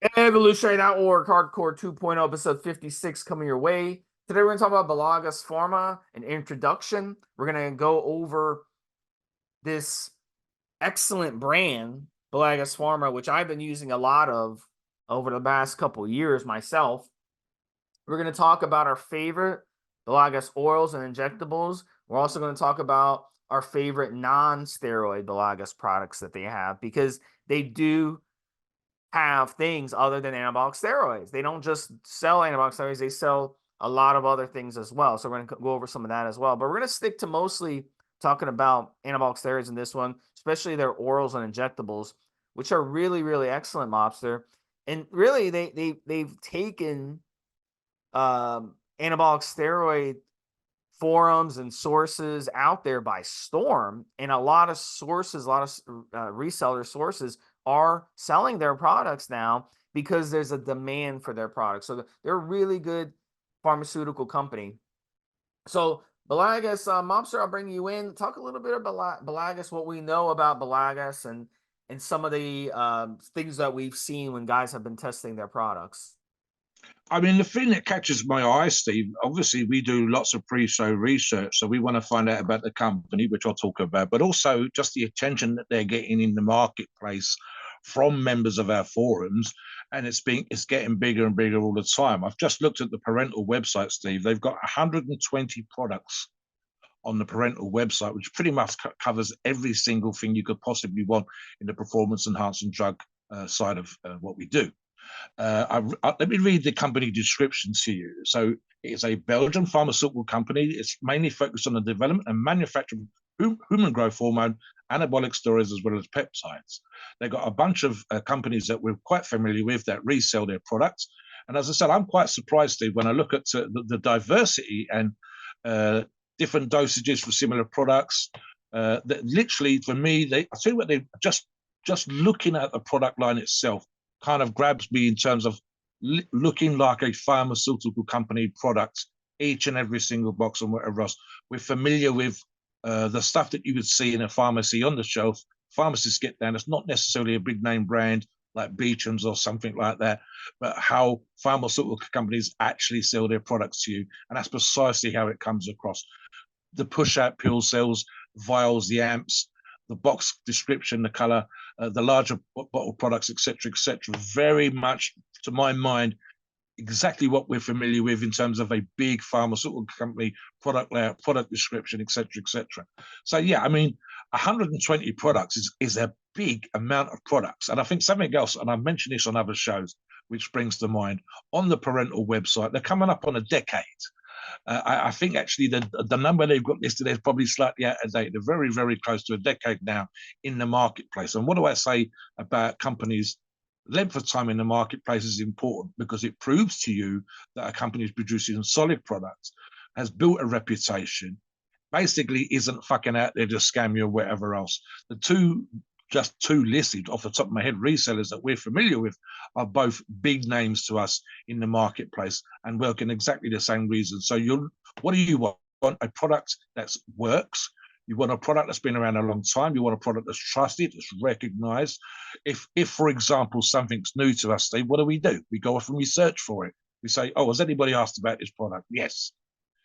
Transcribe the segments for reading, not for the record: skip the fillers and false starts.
Evolutionary.org, Hardcore 2.0, episode 56 coming your way. Today we're going to talk about Beligas Pharma, an introduction. We're going to go over this excellent brand, Beligas Pharma, which I've been using a lot of over the past couple years myself. We're going to talk about our favorite Beligas oils and injectables. We're also going to talk about our favorite non-steroid Beligas products that they have, because they do have things other than anabolic steroids. They don't just sell anabolic steroids, they sell a lot of other things as well. So we're going to go over some of that as well. But we're going to stick to mostly talking about anabolic steroids in this one, especially their orals and injectables, which are really, really excellent, Mobster. And really, they've taken anabolic steroid forums and sources out there by storm, and a lot of sources, a lot of reseller sources are selling their products now because there's a demand for their products. So they're a really good pharmaceutical company. So Beligas, Mobster, I'll bring you in. Talk a little bit about Beligas, what we know about Beligas, and some of the things that we've seen when guys have been testing their products. I mean, the thing that catches my eye, Steve, obviously we do lots of pre-show research, so we want to find out about the company, which I'll talk about, but also just the attention that they're getting in the marketplace from members of our forums, and it's getting bigger and bigger all the time. I've just looked at the parental website, Steve. They've got 120 products on the parental website, which pretty much covers every single thing you could possibly want in the performance enhancing drug side of what we do. Let me read the company description to you. So it's a Belgian pharmaceutical company. It's mainly focused on the development and manufacture of human growth hormone, anabolic steroids, as well as peptides. They've got a bunch of companies that we're quite familiar with that resell their products. And as I said, I'm quite surprised, Steve, when I look at the diversity and different dosages for similar products. That literally, for me, I tell you what, they just looking at the product line itself kind of grabs me in terms of looking like a pharmaceutical company product, each and every single box and whatever else. We're familiar with the stuff that you would see in a pharmacy on the shelf. Pharmacists get down. It's not necessarily a big name brand like Beecham's or something like that, but how pharmaceutical companies actually sell their products to you. And that's precisely how it comes across. The push-out pill cells, vials, the amps, the box description, the color, the larger bottle products, etc., etc. Very much, to my mind, exactly what we're familiar with in terms of a big pharmaceutical company product layout, product description, etc., etc. So yeah, I mean, 120 products is a big amount of products, and I think something else, and I've mentioned this on other shows, which brings to mind on the parental website, they're coming up on a decade. I think actually the number they've got listed is probably slightly out of date. They're very, very close to a decade now in the marketplace. And what do I say about companies? Length of time in the marketplace is important because it proves to you that a company is producing solid products, has built a reputation, basically isn't fucking out there to scam you or whatever else. Just two listed off the top of my head resellers that we're familiar with are both big names to us in the marketplace and work in exactly the same reason. So what do you want? You want a product that works. You want a product that's been around a long time. You want a product that's trusted, that's recognized. If for example, something's new to us, Steve, what do? We go off and we search for it. We say, oh, has anybody asked about this product? Yes.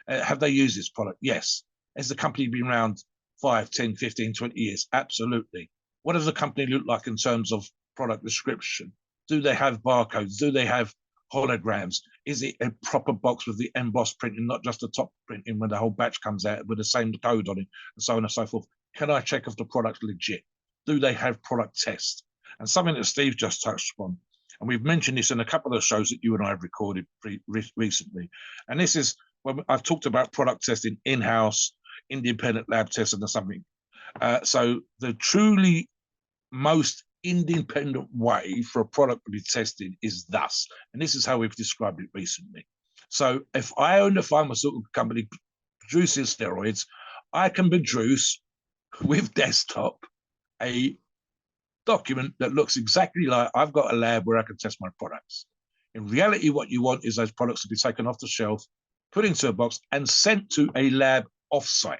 Have they used this product? Yes. Has the company been around 5, 10, 15, 20 years? Absolutely. What does the company look like in terms of product description? Do they have barcodes? Do they have holograms? Is it a proper box with the embossed printing, not just the top printing when the whole batch comes out with the same code on it, and so on and so forth? Can I check if the product's legit? Do they have product tests? And something that Steve just touched upon, and we've mentioned this in a couple of shows that you and I have recorded recently, and this is when I've talked about product testing in-house, independent lab testing or something. So the truly most independent way for a product to be tested is thus, and this is how we've described it recently. So if I own a pharmaceutical company produces steroids, I can produce with desktop a document that looks exactly like I've got a lab where I can test my products. In reality, what you want is those products to be taken off the shelf, put into a box, and sent to a lab offsite.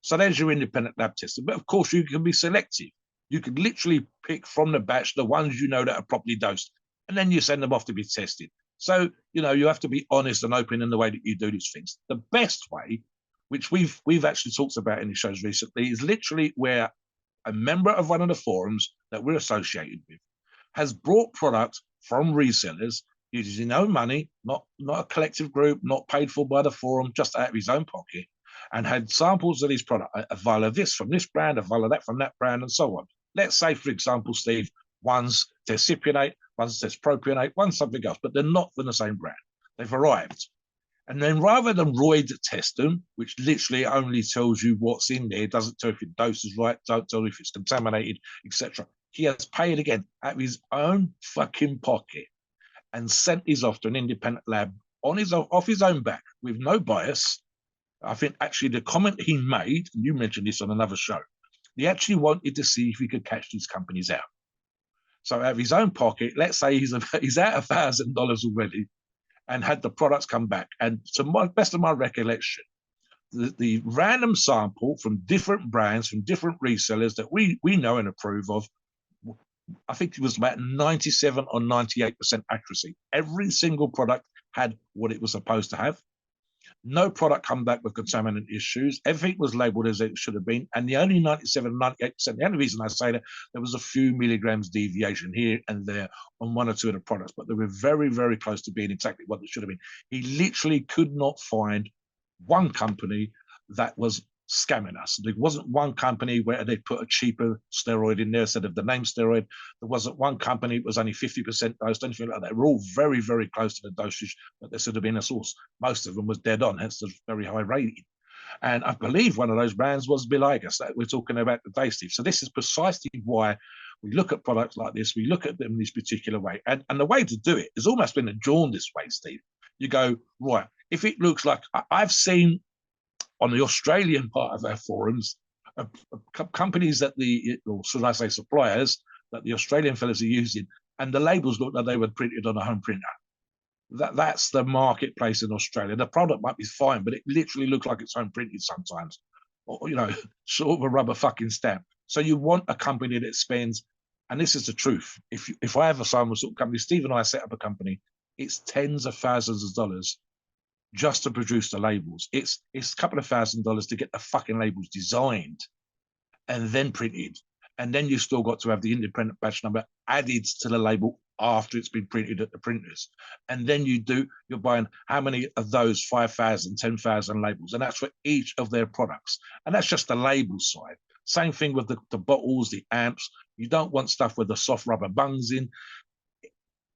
So there's your independent lab testing. But of course, you can be selective. You could literally pick from the batch the ones you know that are properly dosed and then you send them off to be tested. So, you have to be honest and open in the way that you do these things. The best way, which we've actually talked about in the shows recently, is literally where a member of one of the forums that we're associated with has brought product from resellers using his own money, not a collective group, not paid for by the forum, just out of his own pocket, and had samples of his product, a vial of this from this brand, a vial of that from that brand, and so on. Let's say, for example, Steve, one's tercipionate, one's propionate, one's something else, but they're not from the same brand. They've arrived. And then rather than Royd test them, which literally only tells you what's in there, doesn't tell if your dose is right, don't tell if it's contaminated, etc. He has paid again out of his own fucking pocket and sent these off to an independent lab off his own back with no bias. I think actually the comment he made, and you mentioned this on another show, he actually wanted to see if he could catch these companies out. So out of his own pocket, let's say he's out $1,000 already, and had the products come back. And to my best of my recollection, the random sample from different brands, from different resellers that we know and approve of, I think it was about 97 or 98% accuracy. Every single product had what it was supposed to have. No product come back with contaminant issues. Everything was labeled as it should have been. And the only 97, 98%, the only reason I say that, there was a few milligrams deviation here and there on one or two of the products, but they were very, very close to being exactly what they should have been. He literally could not find one company that was scamming us. There wasn't one company where they put a cheaper steroid in there instead of the name steroid. There wasn't one company that was only 50% dosed, anything like that. We're all very, very close to the dosage that there should have been a source. Most of them was dead on, hence the very high rating. And I believe one of those brands was Beligas that we're talking about today, Steve. So this is precisely why we look at products like this. We look at them in this particular way. And the way to do it has almost been a jaundice way, Steve. You go, right, if it looks like, I've seen on the Australian part of our forums, companies that or should I say suppliers, that the Australian fellas are using, and the labels look like they were printed on a home printer. That's the marketplace in Australia. The product might be fine, but it literally looks like it's home printed sometimes, or sort of a rubber fucking stamp. So you want a company that spends, and this is the truth. If I have a pharmaceutical company, Steve and I set up a company, it's tens of thousands of dollars just to produce the labels. It's a couple of $1,000s to get the fucking labels designed and then printed. And then you've still got to have the independent batch number added to the label after it's been printed at the printers. And then you're buying how many of those 5,000, 10,000 labels, and that's for each of their products. And that's just the label side. Same thing with the bottles, the amps. You don't want stuff with the soft rubber bungs in.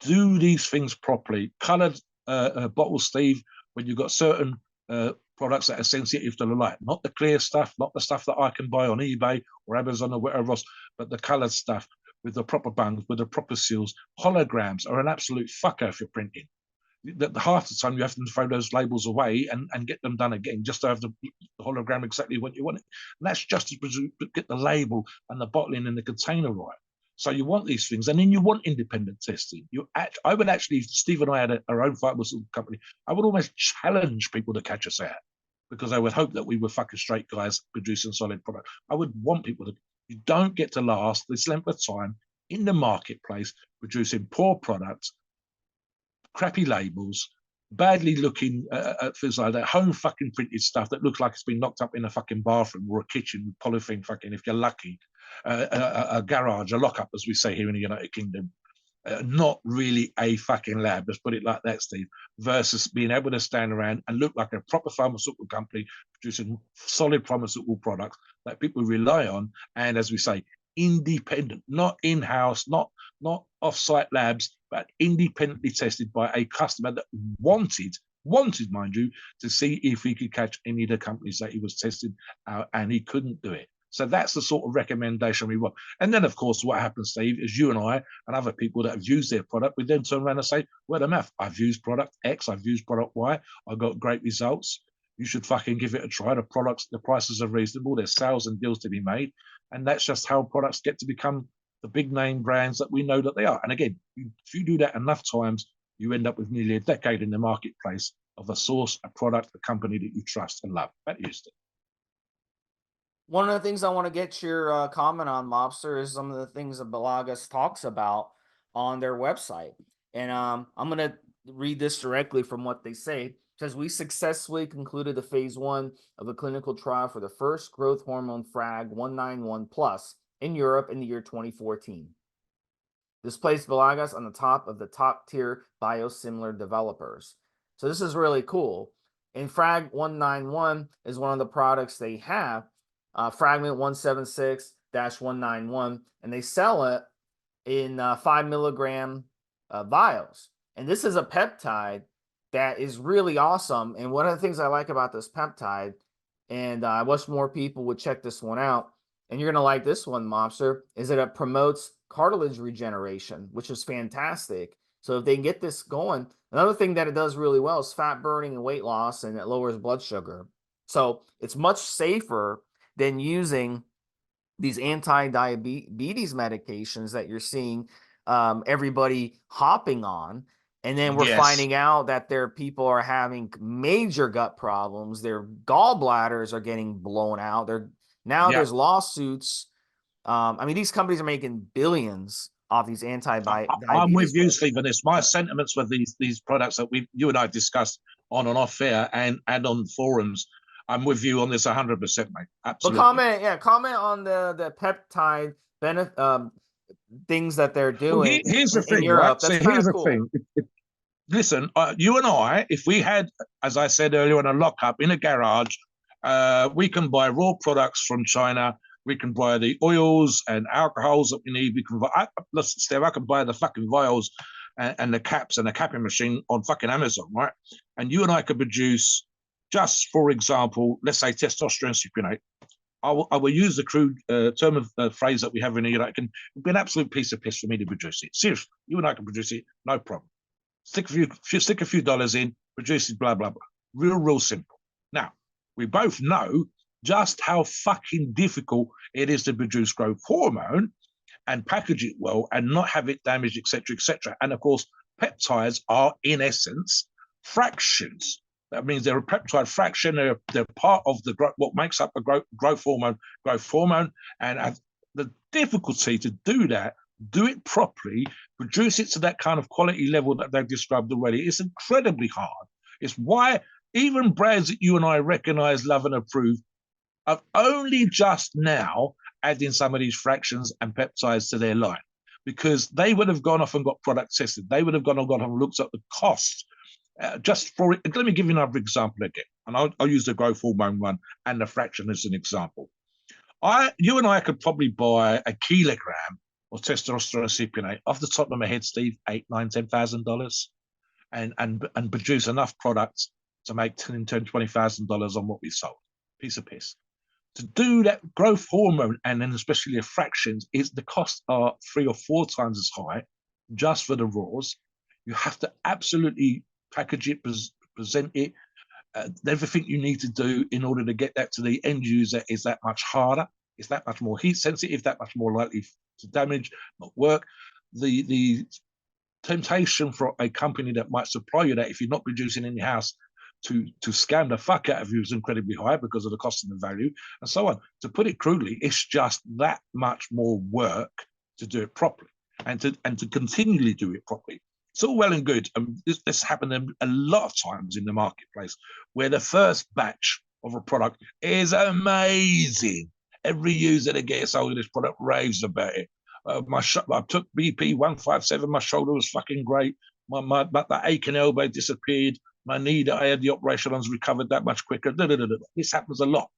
Do these things properly. Colored bottles, Steve, when you've got certain products that are sensitive to the light, not the clear stuff, not the stuff that I can buy on eBay or Amazon or whatever else, but the colored stuff with the proper bungs, with the proper seals. Holograms are an absolute fucker if you're printing. Half the time you have to throw those labels away and get them done again just to have the hologram exactly what you want it. And that's just to get the label and the bottling and the container right. So you want these things, and then you want independent testing. I would actually, Steve and I had our own pharmaceutical company. I would almost challenge people to catch us out, because I would hope that we were fucking straight guys producing solid product. I would want people to. You don't get to last this length of time in the marketplace producing poor products, crappy labels, badly looking things like that, home fucking printed stuff that looks like it's been knocked up in a fucking bathroom or a kitchen with polythene fucking, if you're lucky, a garage, a lockup, as we say here in the United Kingdom. Not really a fucking lab, let's put it like that, Steve, versus being able to stand around and look like a proper pharmaceutical company producing solid pharmaceutical products that people rely on. And as we say, independent, not in-house, not off-site labs, but independently tested by a customer that wanted, mind you, to see if he could catch any of the companies that he was testing out, and he couldn't do it. So that's the sort of recommendation we want. And then, of course, what happens, Steve, is you and I and other people that have used their product, we then turn around and say, word of mouth, I've used product X, I've used product Y, I got great results. You should fucking give it a try. The prices are reasonable. There's sales and deals to be made. And that's just how products get to become the big name brands that we know that they are. And again, if you do that enough times, you end up with nearly a decade in the marketplace of a source, a product, a company that you trust and love. That used it. One of the things I want to get your comment on, Mobster, is some of the things that Belagas talks about on their website. And I'm going to read this directly from what they say. It says, we successfully concluded the phase 1 of a clinical trial for the first growth hormone frag 191 plus in Europe in the year 2014. This placed Beligas on the top of the top tier biosimilar developers. So this is really cool. And Frag 191 is one of the products they have, Fragment 176-191, and they sell it in 5 milligram vials. And this is a peptide that is really awesome. And one of the things I like about this peptide, and I wish more people would check this one out, and you're going to like this one, Mobster, is that it promotes cartilage regeneration, which is fantastic. So if they can get this going, another thing that it does really well is fat burning and weight loss, and it lowers blood sugar. So it's much safer than using these anti-diabetes medications that you're seeing everybody hopping on. And then we're finding out that people are having major gut problems. Their gallbladders are getting blown out. There's lawsuits. I mean, these companies are making billions off these anti-diabetes. I'm with you, Stephen. It's my sentiments with these products that you and I discussed on and off air and on forums. I'm with you on this 100%, mate. Absolutely. But comment on the peptide benefit things that they're doing. Well, here's the thing, in Europe. right? That's So here's the cool. thing. Listen, you and I, if we had, as I said earlier, on a lockup in a garage, we can buy raw products from China. We can buy the oils and alcohols that we need. We can buy, listen, Steve, I can buy the fucking vials and the caps and the capping machine on fucking Amazon, right? And you and I could produce, just for example, let's say testosterone cypionate. I will use the crude term of phrase that we have in here. It can be an absolute piece of piss for me to produce it. Seriously, you and I can produce it, no problem. Stick a few dollars in, produce it, blah, blah, blah. Real simple. Now, we both know just how fucking difficult it is to produce growth hormone and package it well and not have it damaged, etc., etc. And of course, peptides are, in essence, fractions. That means they're a peptide fraction. They're part of what makes up a growth hormone. And the difficulty to do that, do it properly, produce it to that kind of quality level that they've described already. It's incredibly hard. It's why even brands that you and I recognize, love, and approve are only just now adding some of these fractions and peptides to their line, because they would have gone off and got product tested. They would have gone and looked at the cost. Just for it, let me give you another example again, and I'll use the growth hormone one and the fraction as an example. You and I could probably buy a kilogram of testosterone cypionate off the top of my head, Steve, $8,000, $9,000, $10,000, and produce enough products to make $10,000, $20,000 on what we sold. Piece of piss. To do that growth hormone, and then especially the fractions, the costs are 3 or 4 times as high just for the raws. You have to absolutely package it, present it, everything you need to do in order to get that to the end user is that much harder. It's that much more heat sensitive, that much more likely to damage, not work. The temptation for a company that might supply you that, if you're not producing in your house, to scam the fuck out of you is incredibly high because of the cost and the value and so on. To put it crudely, it's just that much more work to do it properly and to continually do it properly. It's all well and good, and this happened a lot of times in the marketplace, where the first batch of a product is amazing. Every user that gets hold of this product raves about it. I took BP 157. My shoulder was fucking great. That aching elbow disappeared. My knee that I had the operation on has recovered that much quicker. This happens a lot.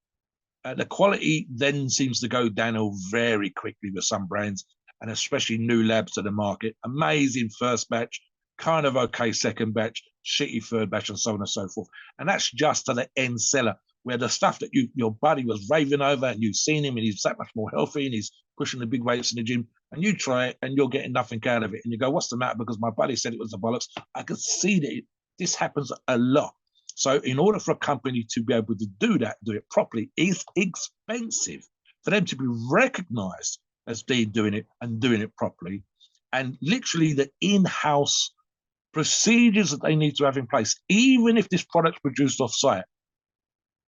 The quality then seems to go downhill very quickly with some brands, and especially new labs to the market. Amazing first batch, kind of okay second batch, shitty third batch, and so on and so forth. And that's just to the end seller, where the stuff that your buddy was raving over and you've seen him and he's that much more healthy and he's pushing the big weights in the gym, and you try it and you're getting nothing out of it. And you go, what's the matter? Because my buddy said it was the bollocks. I could see that this happens a lot. So in order for a company to be able to do that, do it properly, is expensive. For them to be recognized as being doing it and doing it properly, and literally the in-house procedures that they need to have in place, even if this product's produced off-site,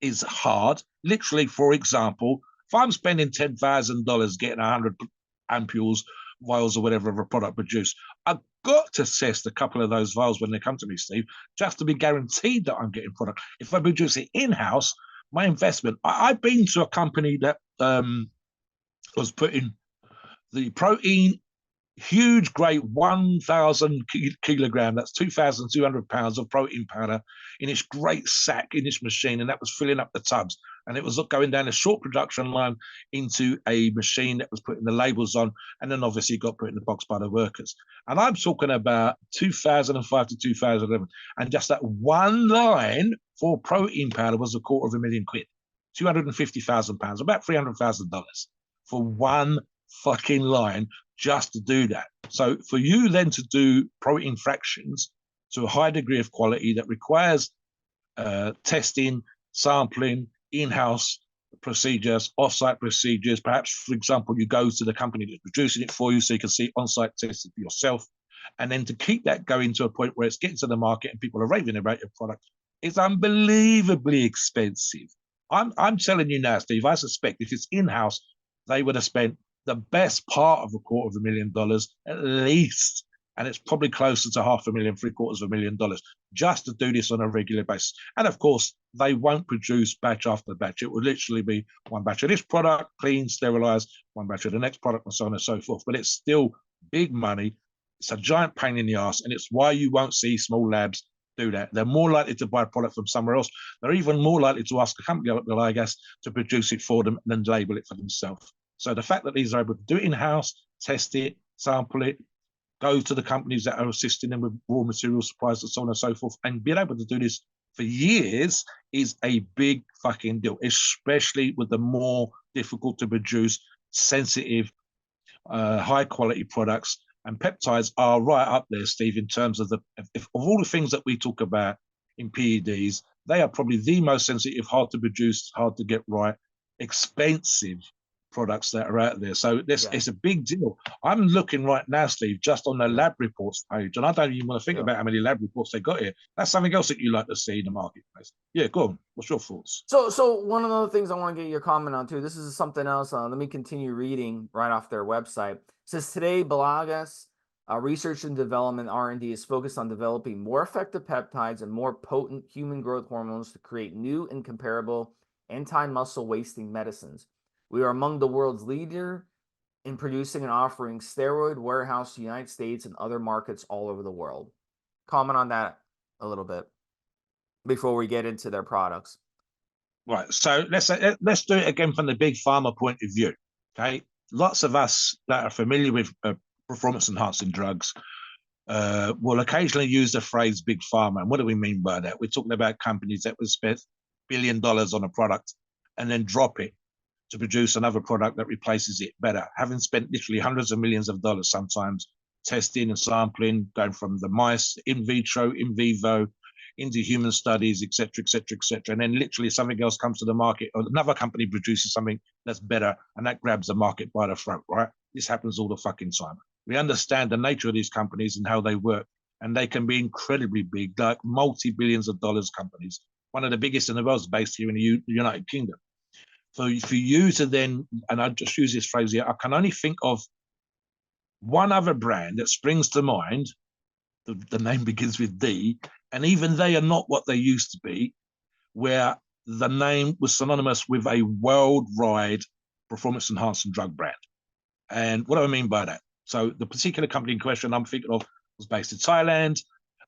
is hard. Literally, for example, if I'm spending $10,000 getting 100 ampules, vials, or whatever of a product produced, I've got to test a couple of those vials when they come to me, Steve, just to be guaranteed that I'm getting product. If I produce it in-house, my investment, I've been to a company that was putting the protein, huge, great 1,000 kilogram, that's 2,200 pounds of protein powder in its great sack in this machine, and that was filling up the tubs. And it was going down a short production line into a machine that was putting the labels on, and then obviously got put in the box by the workers. And I'm talking about 2005 to 2011, and just that one line for protein powder was £250,000, £250,000, about $300,000 for one fucking line just to do that. So for you then to do protein fractions to a high degree of quality that requires testing, sampling, in-house procedures, off-site procedures, perhaps, for example, you go to the company that's producing it for you so you can see on-site testing for yourself, and then to keep that going to a point where it's getting to the market and people are raving about your product, it's unbelievably expensive. I'm telling you now, Steve, I suspect if it's in-house, they would have spent the best part of $250,000 at least, and it's probably closer to $500,000, $750,000 just to do this on a regular basis. And of course, they won't produce batch after batch. It will literally be one batch of this product, clean, sterilized, one batch of the next product, and so on and so forth. But it's still big money. It's a giant pain in the ass, and it's why you won't see small labs do that. They're more likely to buy a product from somewhere else. They're even more likely to ask a company like Beligas to produce it for them and then label it for themselves. So the fact that these are able to do it in-house, test it, sample it, go to the companies that are assisting them with raw material supplies and so on and so forth, and being able to do this for years is a big fucking deal, especially with the more difficult to produce, sensitive, high quality products. And peptides are right up there, Steve, in terms of of all the things that we talk about in PEDs, they are probably the most sensitive, hard to produce, hard to get right, expensive products that are out there. So it's a big deal. I'm looking right now, Steve, just on the lab reports page, and I don't even want to think about how many lab reports they got here. That's something else that you like to see in the marketplace. Yeah, go on. What's your thoughts? So one of the other things I want to get your comment on too. This is something else. Let me continue reading right off their website. It says today, Beligas research and development (R&D) is focused on developing more effective peptides and more potent human growth hormones to create new and comparable anti-muscle wasting medicines. We are among the world's leader in producing and offering steroid warehouse to the United States and other markets all over the world. Comment on that a little bit before we get into their products. Right. So let's do it again from the big pharma point of view. Okay. Lots of us that are familiar with performance enhancing drugs will occasionally use the phrase big pharma. And what do we mean by that? We're talking about companies that would spend $1 billion on a product and then drop it to produce another product that replaces it better, having spent literally hundreds of millions of dollars sometimes testing and sampling, going from the mice, in vitro, in vivo, into human studies, et cetera, et cetera, et cetera. And then literally something else comes to the market, or another company produces something that's better, and that grabs the market by the throat, right? This happens all the fucking time. We understand the nature of these companies and how they work, and they can be incredibly big, like multi-billions of dollars companies. One of the biggest in the world is based here in the United Kingdom. So for you to then, and I just use this phrase here, I can only think of one other brand that springs to mind. The name begins with D, and even they are not what they used to be, where the name was synonymous with a worldwide performance enhancing drug brand. And what do I mean by that? So the particular company in question I'm thinking of was based in Thailand,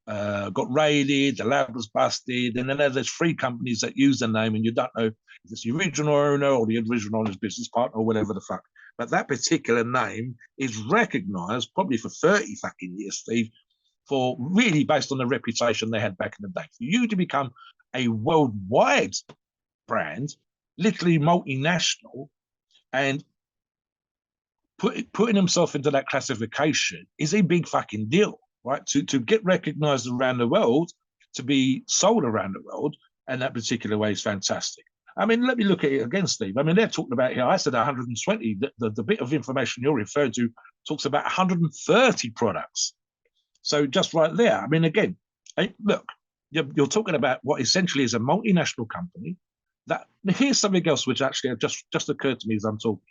got raided, the lab was busted, and then there's 3 companies that use the name, and you don't know if it's the original owner or the original owner's business partner or whatever the fuck. But that particular name is recognized probably for 30 fucking years, Steve, for really based on the reputation they had back in the day. For you to become a worldwide brand, literally multinational, and putting himself into that classification is a big fucking deal, right? To get recognized around the world, to be sold around the world, and that particular way is fantastic. I mean, let me look at it again, Steve. I mean, they're talking about here, I said 120. The bit of information you're referring to talks about 130 products. So just right there, I mean, again, look, you're talking about what essentially is a multinational company. That here's something else which actually just occurred to me as I'm talking.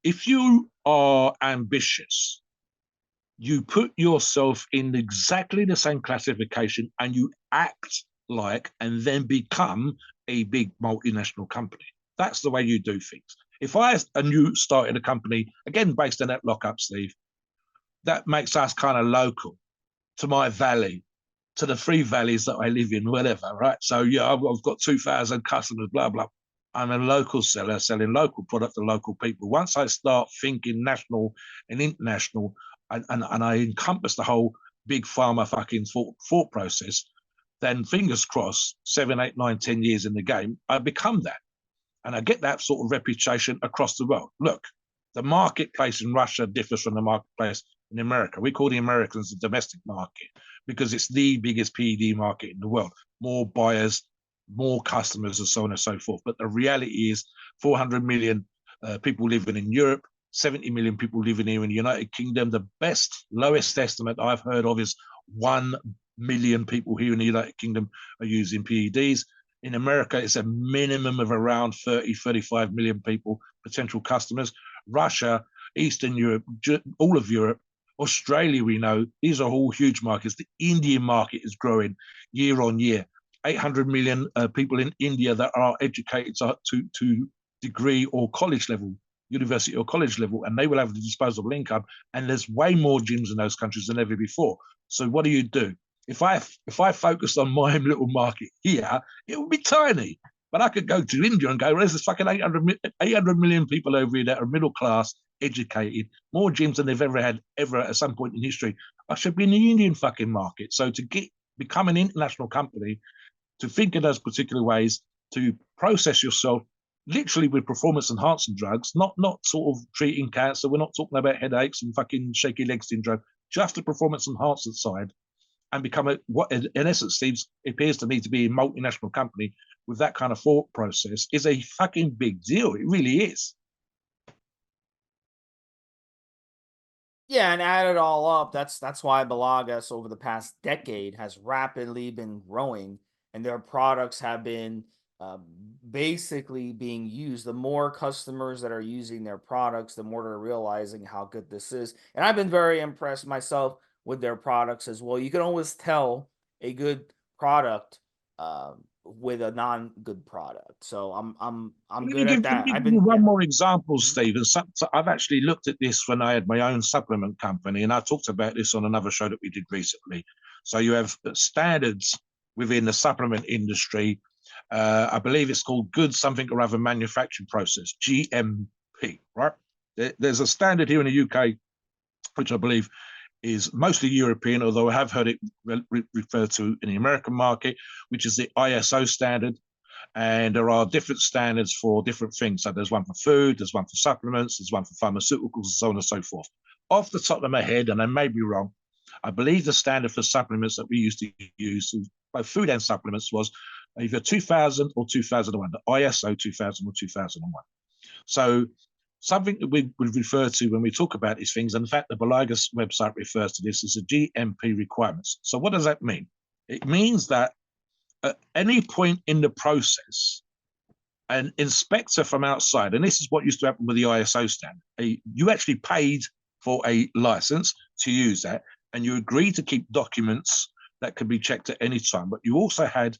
If you are ambitious you put yourself in exactly the same classification and you act like and then become a big multinational company. That's the way you do things. If I and you started a company, again, based on that lockup, Steve, that makes us kind of local to my valley, to the three valleys that I live in, whatever, right? So, yeah, I've got 2,000 customers, blah, blah. I'm a local seller selling local product to local people. Once I start thinking national and international, and I encompass the whole big pharma fucking thought process, then fingers crossed, 7, 8, 9, 10 years in the game, I become that. And I get that sort of reputation across the world. Look, the marketplace in Russia differs from the marketplace in America. We call the Americans the domestic market because it's the biggest PED market in the world. More buyers, more customers, and so on and so forth. But the reality is 400 million people living in Europe, 70 million people living here in the United Kingdom. The lowest estimate I've heard of is 1 million people here in the United Kingdom are using PEDs. In America, it's a minimum of around 30, 35 million people, potential customers. Russia, Eastern Europe, all of Europe, Australia, we know, these are all huge markets. The Indian market is growing year on year. 800 million people in India that are educated to degree or college level, university or college level, and they will have the disposable income. And there's way more gyms in those countries than ever before. So what do? If I focused on my little market here, it would be tiny. But I could go to India and go, well, there's fucking 800 million people over here that are middle class, educated, more gyms than they've ever had ever at some point in history. I should be in the Indian fucking market. So to become an international company, to think in those particular ways, to process yourself literally with performance enhancing drugs, not sort of treating cancer. We're not talking about headaches and fucking shaky leg syndrome, just the performance enhancement side, and become what in essence Steve's appears to me to be a multinational company with that kind of thought process is a fucking big deal. It really is. Yeah, and add it all up, that's why Belagas over the past decade has rapidly been growing, and their products have been uh, basically being used. The more customers that are using their products, the more they're realizing how good this is. And I've been very impressed myself with their products as well. You can always tell a good product with a non-good product. So I'm Let me good give, at let that. me I've give you been one yeah. more example, Mhm. Steve. And so I've actually looked at this when I had my own supplement company, and I talked about this on another show that we did recently. So you have standards within the supplement industry. I believe it's called Good Something or Other Manufacturing Process, GMP, right? There's a standard here in the UK, which I believe is mostly European, although I have heard it referred to in the American market, which is the ISO standard. And there are different standards for different things. So there's one for food, there's one for supplements, there's one for pharmaceuticals, and so on and so forth. Off the top of my head, and I may be wrong, I believe the standard for supplements that we used to use, both food and supplements, was either 2000 or 2001, the ISO 2000 or 2001. So something that we would refer to when we talk about these things, and in fact, the Beligas website refers to this as the GMP requirements. So what does that mean? It means that at any point in the process, an inspector from outside, and this is what used to happen with the ISO standard, you actually paid for a license to use that, and you agreed to keep documents that could be checked at any time. But you also had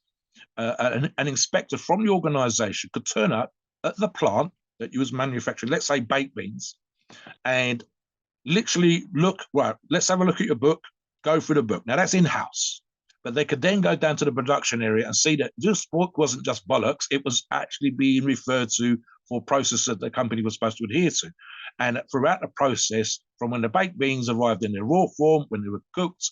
an inspector from the organization could turn up at the plant that you was manufacturing, let's say baked beans, and literally look, right, let's have a look at your book, go through the book. Now that's in-house. But they could then go down to the production area and see that this book wasn't just bollocks, it was actually being referred to for process that the company was supposed to adhere to. And throughout the process, from when the baked beans arrived in their raw form, when they were cooked,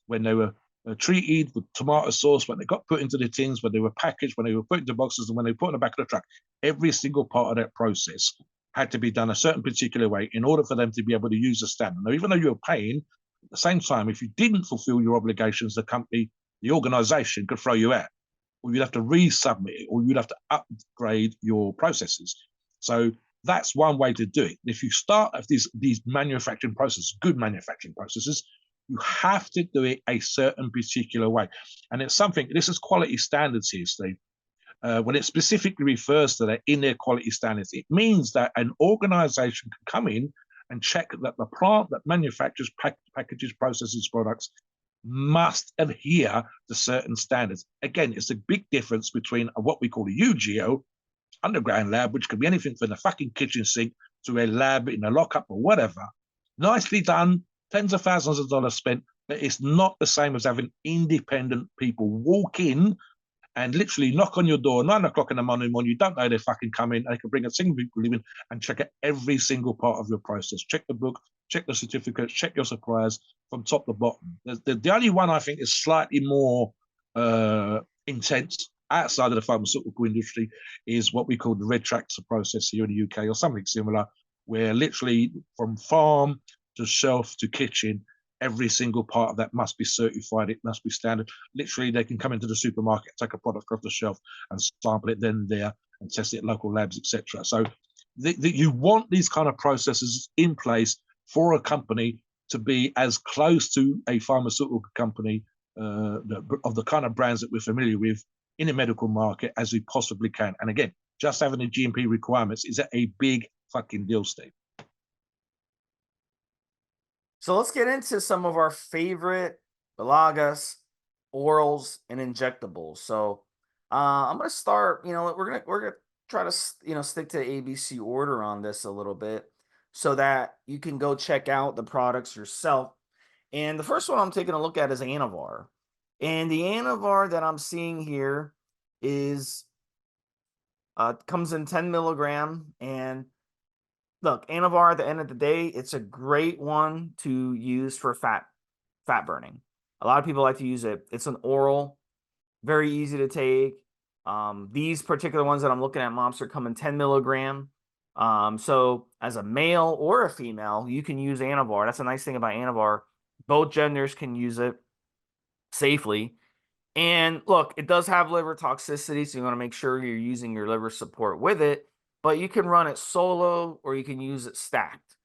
when they were treated with tomato sauce, when they got put into the tins, when they were packaged, when they were put into boxes, and when they were put in the back of the truck, every single part of that process had to be done a certain particular way in order for them to be able to use the standard. Now, even though you're paying, at the same time, if you didn't fulfill your obligations, the company, the organization could throw you out, or you'd have to resubmit it, or you'd have to upgrade your processes. So that's one way to do it. If you start with these manufacturing processes, good manufacturing processes, you have to do it a certain particular way. And it's something, this is quality standards here, Steve. When it specifically refers to that in their quality standards, it means that an organization can come in and check that the plant that manufactures, packages, processes products must adhere to certain standards. Again, it's a big difference between what we call a UGO, underground lab, which could be anything from the fucking kitchen sink to a lab in a lockup or whatever. Nicely done, tens of thousands of dollars spent, but it's not the same as having independent people walk in and literally knock on your door 9 o'clock in the morning when you don't know they're fucking coming. They can bring a single people in and check out every single part of your process. Check the book, check the certificates, check your suppliers from top to bottom. The only one I think is slightly more intense outside of the pharmaceutical industry is what we call the red tractor process here in the UK or something similar, where literally from farm to shelf to kitchen, every single part of that must be certified. It must be standard. Literally, they can come into the supermarket, take a product off the shelf and sample it then and there and test it at local labs, etc. So you want these kind of processes in place for a company to be as close to a pharmaceutical company of the kind of brands that we're familiar with in the medical market as we possibly can. And again, just having the GMP requirements is a big fucking deal, Steve. So let's get into some of our favorite Beligas orals and injectables. So I'm gonna start. We're gonna try to stick to ABC order on this a little bit so that you can go check out the products yourself. And the first one I'm taking a look at is Anavar. And the Anavar that I'm seeing here is comes in 10 milligram. And look, Anavar at the end of the day, it's a great one to use for fat burning. A lot of people like to use it. It's an oral, very easy to take. These particular ones that I'm looking at, Mobster, come in 10 milligram. So as a male or a female, you can use Anavar. That's a nice thing about Anavar. Both genders can use it safely. And look, it does have liver toxicity, so you want to make sure you're using your liver support with it. But you can run it solo or you can use it stacked.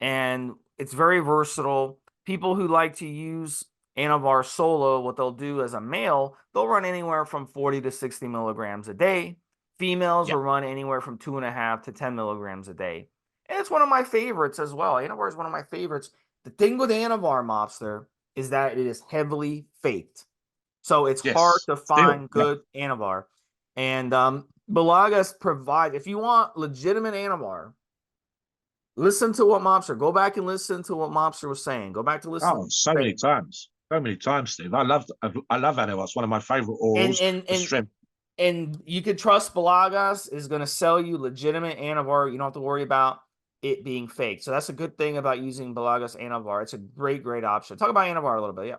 And it's very versatile. People who like to use Anavar solo, what they'll do as a male, they'll run anywhere from 40 to 60 milligrams a day. Females will run anywhere from 2.5 to 10 milligrams a day. And it's one of my favorites as well. Anavar is one of my favorites. The thing with Anavar, Mobster, is that it is heavily faked. So it's hard to find good Anavar. And Beligas provide, if you want legitimate Anavar, listen to what Mobster, go back and listen to what Mobster was saying. Go back to listen. Oh, so many times, Steve. I love Anavar. It's one of my favorite orals. And you could trust Beligas is going to sell you legitimate Anavar. You don't have to worry about it being fake. So that's a good thing about using Beligas Anavar. It's a great option. Talk about Anavar a little bit. Yeah.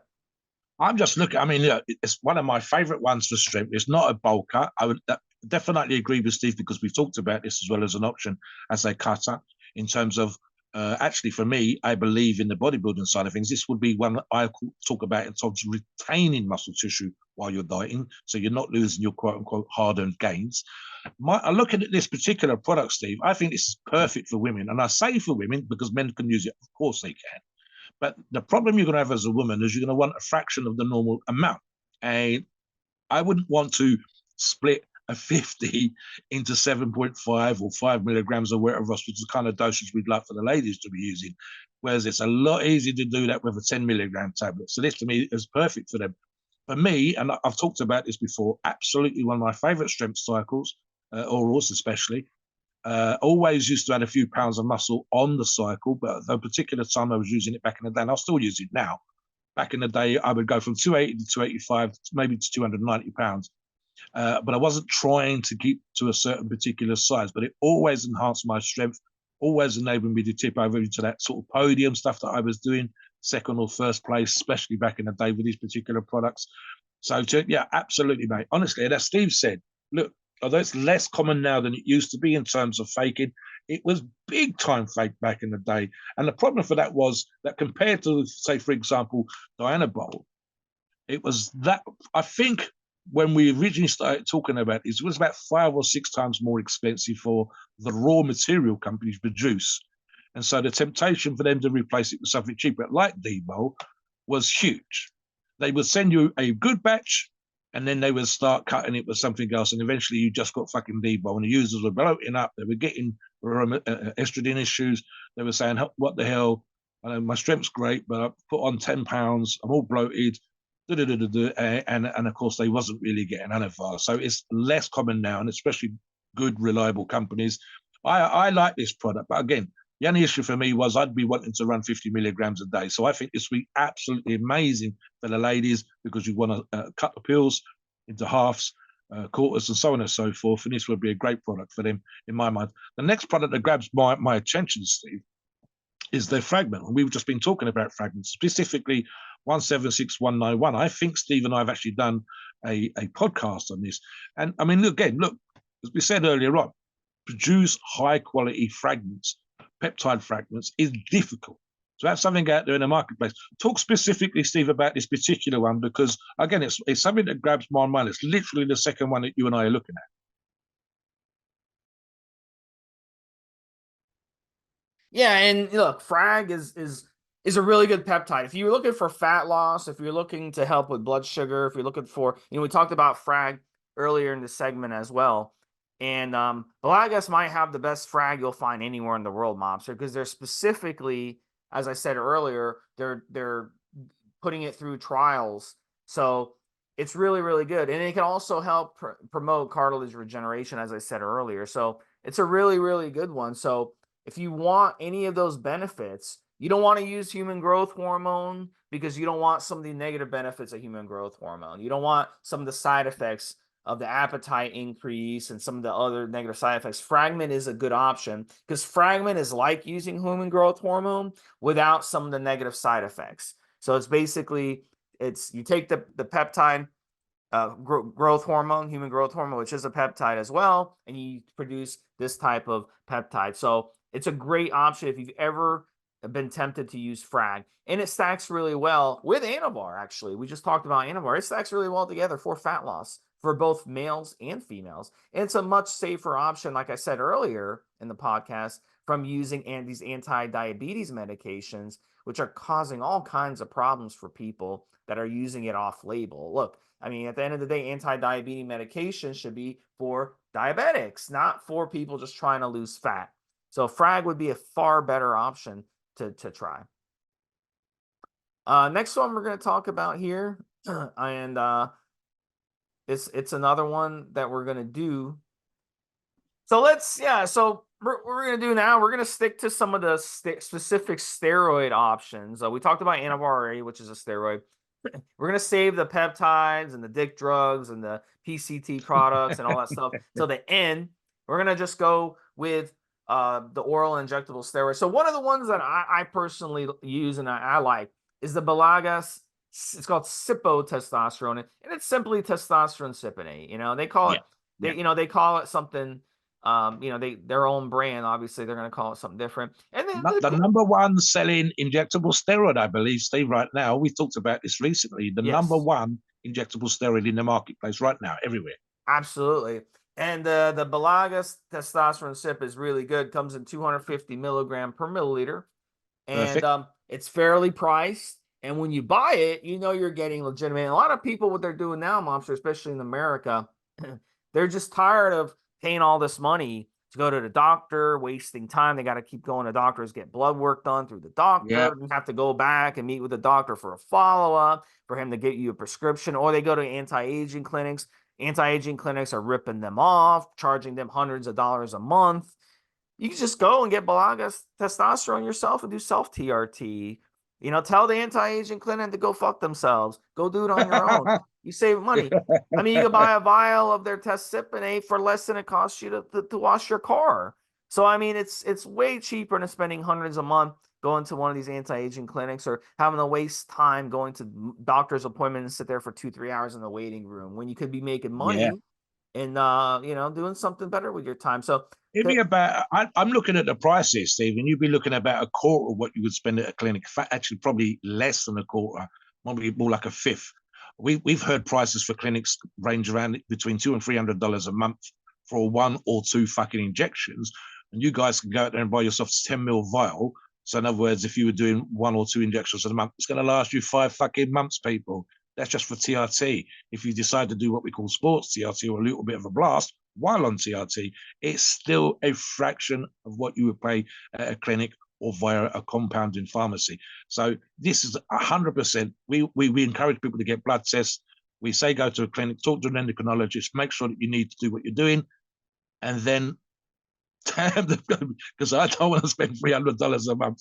I'm just looking. I mean, it's one of my favorite ones for strength. It's not a bulker. I would definitely agree with Steve because we've talked about this as well as an option as a cutter in terms of actually for me, I believe in the bodybuilding side of things. This would be one that I talk about in terms of retaining muscle tissue while you're dieting, so you're not losing your quote unquote hard-earned gains. Looking at this particular product, Steve, I think this is perfect for women, and I say for women because men can use it. Of course they can. But the problem you're going to have as a woman is you're going to want a fraction of the normal amount. And I wouldn't want to split a 50 into 7.5 or 5 milligrams or whatever else, which is the kind of dosage we'd like for the ladies to be using. Whereas it's a lot easier to do that with a 10 milligram tablet. So this to me is perfect for them. For me, and I've talked about this before, absolutely one of my favorite strength cycles, orals especially. Always used to add a few pounds of muscle on the cycle, but at the particular time I was using it back in the day, and I'll still use it now. Back in the day, I would go from 280 to 285, maybe to 290 pounds. But I wasn't trying to keep to a certain particular size, but it always enhanced my strength, always enabled me to tip over into that sort of podium stuff that I was doing, second or first place, especially back in the day with these particular products. So, yeah, absolutely, mate. Honestly, and as Steve said, look, although it's less common now than it used to be in terms of faking, it was big time fake back in the day. And the problem for that was that compared to, say, for example, Dianabol, it was that, I think when we originally started talking about this, it was about 5 or 6 times more expensive for the raw material companies to produce. And so the temptation for them to replace it with something cheaper, like Debo, was huge. They would send you a good batch, and then they would start cutting it with something else, and eventually you just got fucking Debo, and the users were bloating up. They were getting estrogen issues. They were saying, what the hell? I know my strength's great, but I put on 10 pounds, I'm all bloated. And of course, they wasn't really getting Anavar. So it's less common now, and especially good, reliable companies. I like this product, but again, the only issue for me was I'd be wanting to run 50 milligrams a day. So I think this would be absolutely amazing for the ladies because you want to cut the pills into halves, quarters, and so on and so forth. And this would be a great product for them, in my mind. The next product that grabs my attention, Steve, is their fragment. And we've just been talking about fragments, specifically 176191. I think Steve and I have actually done a podcast on this. And I mean, look, as we said earlier on, produce high quality fragments, peptide fragments, is difficult. So that's something out there in the marketplace. Talk specifically, Steve, about this particular one, because again, it's something that grabs my mind. It's literally the second one that you and I are looking at. Yeah, and look, Frag is a really good peptide. If you're looking for fat loss, if you're looking to help with blood sugar, if you're looking for, we talked about Frag earlier in the segment as well. And Beligas might have the best Frag you'll find anywhere in the world, Mobster, because they're specifically, as I said earlier, they're putting it through trials. So it's really, really good. And it can also help promote cartilage regeneration, as I said earlier. So it's a really, really good one. So if you want any of those benefits, you don't want to use human growth hormone because you don't want some of the negative benefits of human growth hormone. You don't want some of the side effects of the appetite increase and some of the other negative side effects. Fragment is a good option because Fragment is like using human growth hormone without some of the negative side effects. So it's basically, you take the peptide, growth hormone, human growth hormone, which is a peptide as well, and you produce this type of peptide. So it's a great option if you've ever been tempted to use Frag. And it stacks really well with Anavar, actually. We just talked about Anavar. It stacks really well together for fat loss for both males and females. And it's a much safer option, like I said earlier in the podcast, from using these anti-diabetes medications, which are causing all kinds of problems for people that are using it off-label. Look, I mean, at the end of the day, anti-diabetes medication should be for diabetics, not for people just trying to lose fat. So Frag would be a far better option to try. Next one we're going to talk about here, and it's another one that we're going to do. So so what we're going to do now, we're going to stick to some of the specific steroid options. We talked about Anavar already, which is a steroid. We're going to save the peptides and the dick drugs and the PCT products and all that stuff till the end. We're going to just go with the oral injectable steroids. So one of the ones that I personally use and I like is the Beligas. It's called Cipotestosterone, and it's simply testosterone cypionate. They call it they call it something. Their own brand. Obviously, they're going to call it something different. And then the number one selling injectable steroid, I believe, Steve, right now. We talked about this recently. The number one injectable steroid in the marketplace right now, everywhere. Absolutely. And the Beligas testosterone sip is really good. Comes in 250 milligram per milliliter. And it's fairly priced. And when you buy it, you're getting legitimate. A lot of people, what they're doing now, Mobster, especially in America, they're just tired of paying all this money to go to the doctor, wasting time. They got to keep going to doctors, get blood work done through the doctor. Yep. You have to go back and meet with the doctor for a follow-up, for him to get you a prescription, or they go to anti-aging clinics. Anti-aging clinics are ripping them off, charging them hundreds of dollars a month. You can just go and get Beligas testosterone yourself and do self-TRT. Tell the anti-aging clinic to go fuck themselves. Go do it on your own. You save money. I mean, you can buy a vial of their testcypionate for less than it costs you to wash your car. So, I mean, it's way cheaper than spending hundreds a month going to one of these anti-aging clinics or having to waste time going to doctor's appointment and sit there for 2-3 hours in the waiting room when you could be making money and, doing something better with your time. So, it'd be about, I'm looking at the prices, Steve, and you'd be looking at about a quarter of what you would spend at a clinic. Actually, probably less than a quarter, maybe more like a fifth. We've heard prices for clinics range around between $200 and $300 a month for 1 or 2 fucking injections. And you guys can go out there and buy yourself a 10 ml vial. So in other words, if you were doing 1 or 2 injections a month, it's going to last you 5 fucking months, people. That's just for TRT. If you decide to do what we call sports TRT or a little bit of a blast, while on TRT, it's still a fraction of what you would pay at a clinic or via a compounding pharmacy. So this is 100%. We encourage people to get blood tests. We say go to a clinic, talk to an endocrinologist, make sure that you need to do what you're doing, and then damn them, because I don't want to spend $300 a month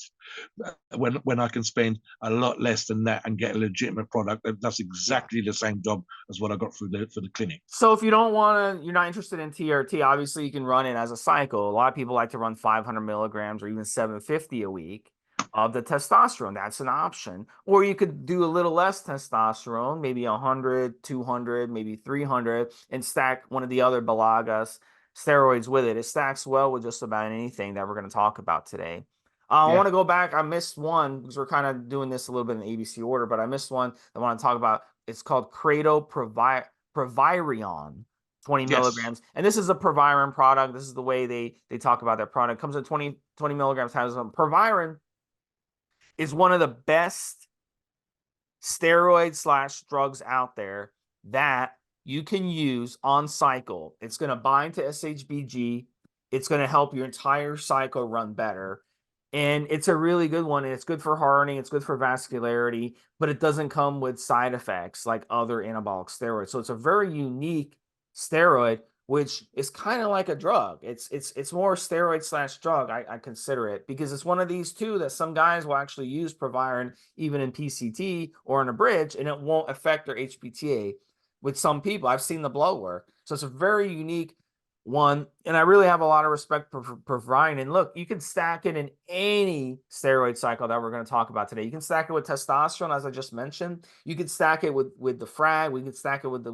when I can spend a lot less than that and get a legitimate product that does exactly the same job as what I got for the clinic. So if you don't want to, you're not interested in TRT, obviously you can run it as a cycle. A lot of people like to run 500 milligrams or even 750 a week of the testosterone. That's an option. Or you could do a little less testosterone, maybe 100, 200, maybe 300, and stack one of the other Beligas steroids with it. It stacks well with just about anything that we're going to talk about today. I want to go back. I missed one because we're kind of doing this a little bit in the ABC order, but I missed one I want to talk about. It's called Credo Provirion, 20 milligrams. And this is a Proviron product. This is the way they talk about that product. It comes in 20 milligrams. Has Proviron is one of the best steroid / drugs out there that you can use on cycle. It's going to bind to SHBG. It's going to help your entire cycle run better. And it's a really good one. And it's good for hardening. It's good for vascularity, but it doesn't come with side effects like other anabolic steroids. So it's a very unique steroid, which is kind of like a drug. It's more steroid / drug. I consider it, because it's one of these two that some guys will actually use Proviron even in PCT or in a bridge, and it won't affect their HPTA. With some people, I've seen the blood work. So it's a very unique one, and I really have a lot of respect for Proviron. And look, you can stack it in any steroid cycle that we're going to talk about today. You can stack it with testosterone, as I just mentioned. You can stack it with the frag. We can stack it with the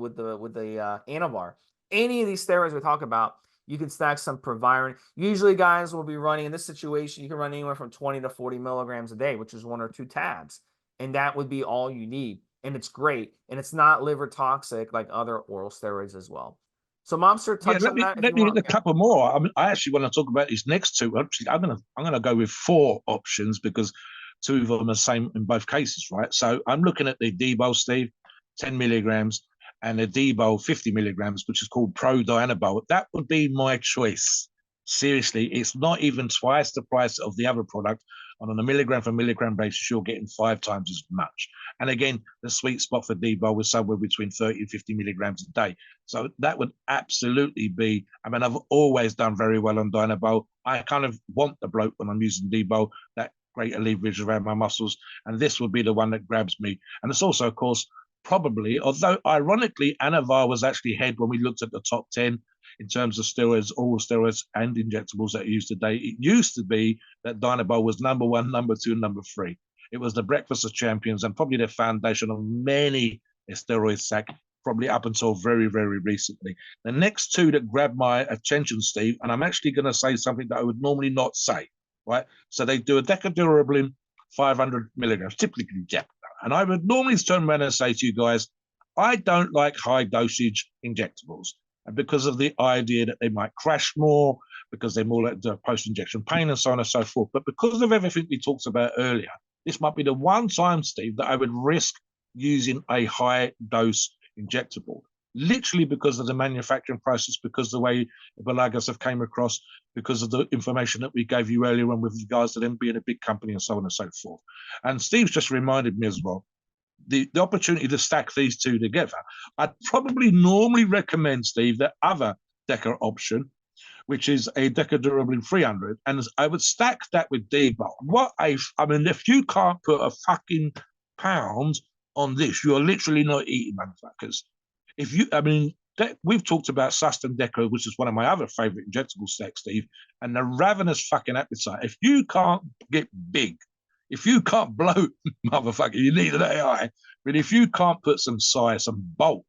Anavar. Any of these steroids we talk about, you can stack some Proviron. Usually, guys will be running in this situation. You can run anywhere from 20 to 40 milligrams a day, which is 1 or 2 tabs, and that would be all you need. And it's great, and it's not liver toxic like other oral steroids as well. So, Mobster, touch on that. Let me get a couple more. I actually want to talk about these next two. Actually, I'm gonna go with 4 options because 2 of them are the same in both cases, right? So I'm looking at the Debol, Steve, 10 milligrams, and the Debol 50 milligrams, which is called Pro Dianabol. That would be my choice. Seriously, it's not even twice the price of the other product. On a milligram for milligram basis, you're getting 5 times as much. And again, the sweet spot for Debol was somewhere between 30 and 50 milligrams a day. So that would absolutely be, I mean, I've always done very well on Dianabol. I kind of want the bloat when I'm using Debol, that greater leverage around my muscles. And this would be the one that grabs me. And it's also, of course, probably, although ironically, Anavar was actually ahead when we looked at the top 10 in terms of steroids, oral steroids, and injectables that are used today. It used to be that Dianabol was number 1, number 2, and number 3. It was the breakfast of champions and probably the foundation of many steroid stack, probably up until very, very recently. The next 2 that grabbed my attention, Steve, and I'm actually going to say something that I would normally not say, right? So they do a Decadurablin 500 milligrams, typically Jep. And I would normally turn around and say to you guys, I don't like high dosage injectables. And because of the idea that they might crash more, because they're more like the post-injection pain and so on and so forth. But because of everything we talked about earlier, this might be the one time, Steve, that I would risk using a high dose injectable, literally because of the manufacturing process, because the way Beligas have came across, because of the information that we gave you earlier on with regards to them being a big company and so on and so forth. And Steve's just reminded me as well, the opportunity to stack these 2 together. I'd probably normally recommend, Steve, the other Deca option, which is a Decadurablin 300, and I would stack that with Debol. I mean, if you can't put a fucking pound on this, you're literally not eating, motherfuckers. If you, I mean, we've talked about Sustain Deca, which is one of my other favorite injectable stacks, Steve, and the ravenous fucking appetite. If you can't get big, if you can't bloat, motherfucker, you need an AI. But if you can't put some size, some bulk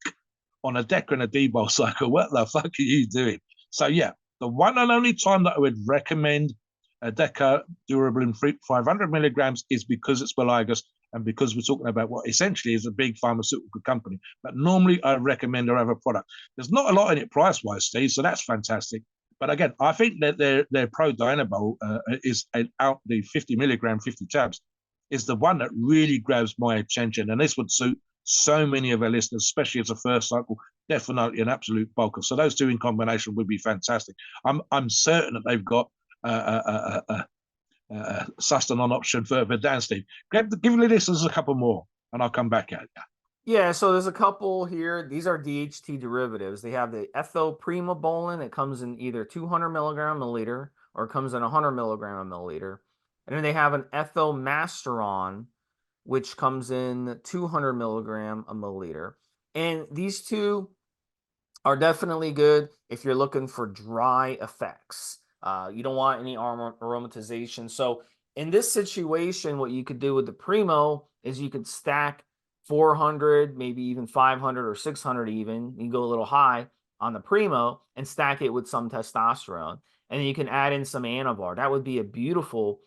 on a Deca and a Debol cycle, what the fuck are you doing? So yeah, the one and only time that I would recommend a Deca Durablin 500 milligrams is because it's Beligas and because we're talking about what essentially is a big pharmaceutical company. But normally I recommend our other product. There's not a lot in it price-wise, Steve, so that's fantastic. But again, I think that their Pro Dianabol is out the 50 milligram, 50 tabs, is the one that really grabs my attention. And this would suit so many of our listeners, especially as a first cycle, definitely an absolute bulker. So those two in combination would be fantastic. I'm certain that they've got sustanon option further down, Steve. Give the listeners a couple more, and I'll come back at you. Yeah, so there's a couple here. These are DHT derivatives. They have the ethylprimobolan. It comes in either 200 milligram a milliliter or it comes in 100 milligram a milliliter. And then they have an ethylmasteron, which comes in 200 milligram a milliliter. And these two are definitely good if you're looking for dry effects. You don't want any aromatization. So in this situation, what you could do with the Primo is you could stack 400, maybe even 500 or 600 even. You can go a little high on the Primo and stack it with some testosterone. And then you can add in some Anavar. That would be a beautiful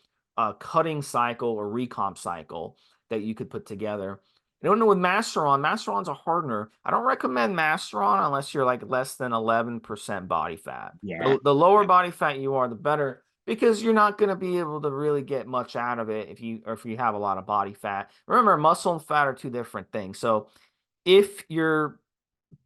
cutting cycle or recomp cycle that you could put together. I don't know with Masteron's a hardener. I don't recommend Masteron unless you're like less than 11% body fat. Yeah. The lower body fat you are, the better, because you're not going to be able to really get much out of it if you have a lot of body fat. Remember, muscle and fat are two different things. So if your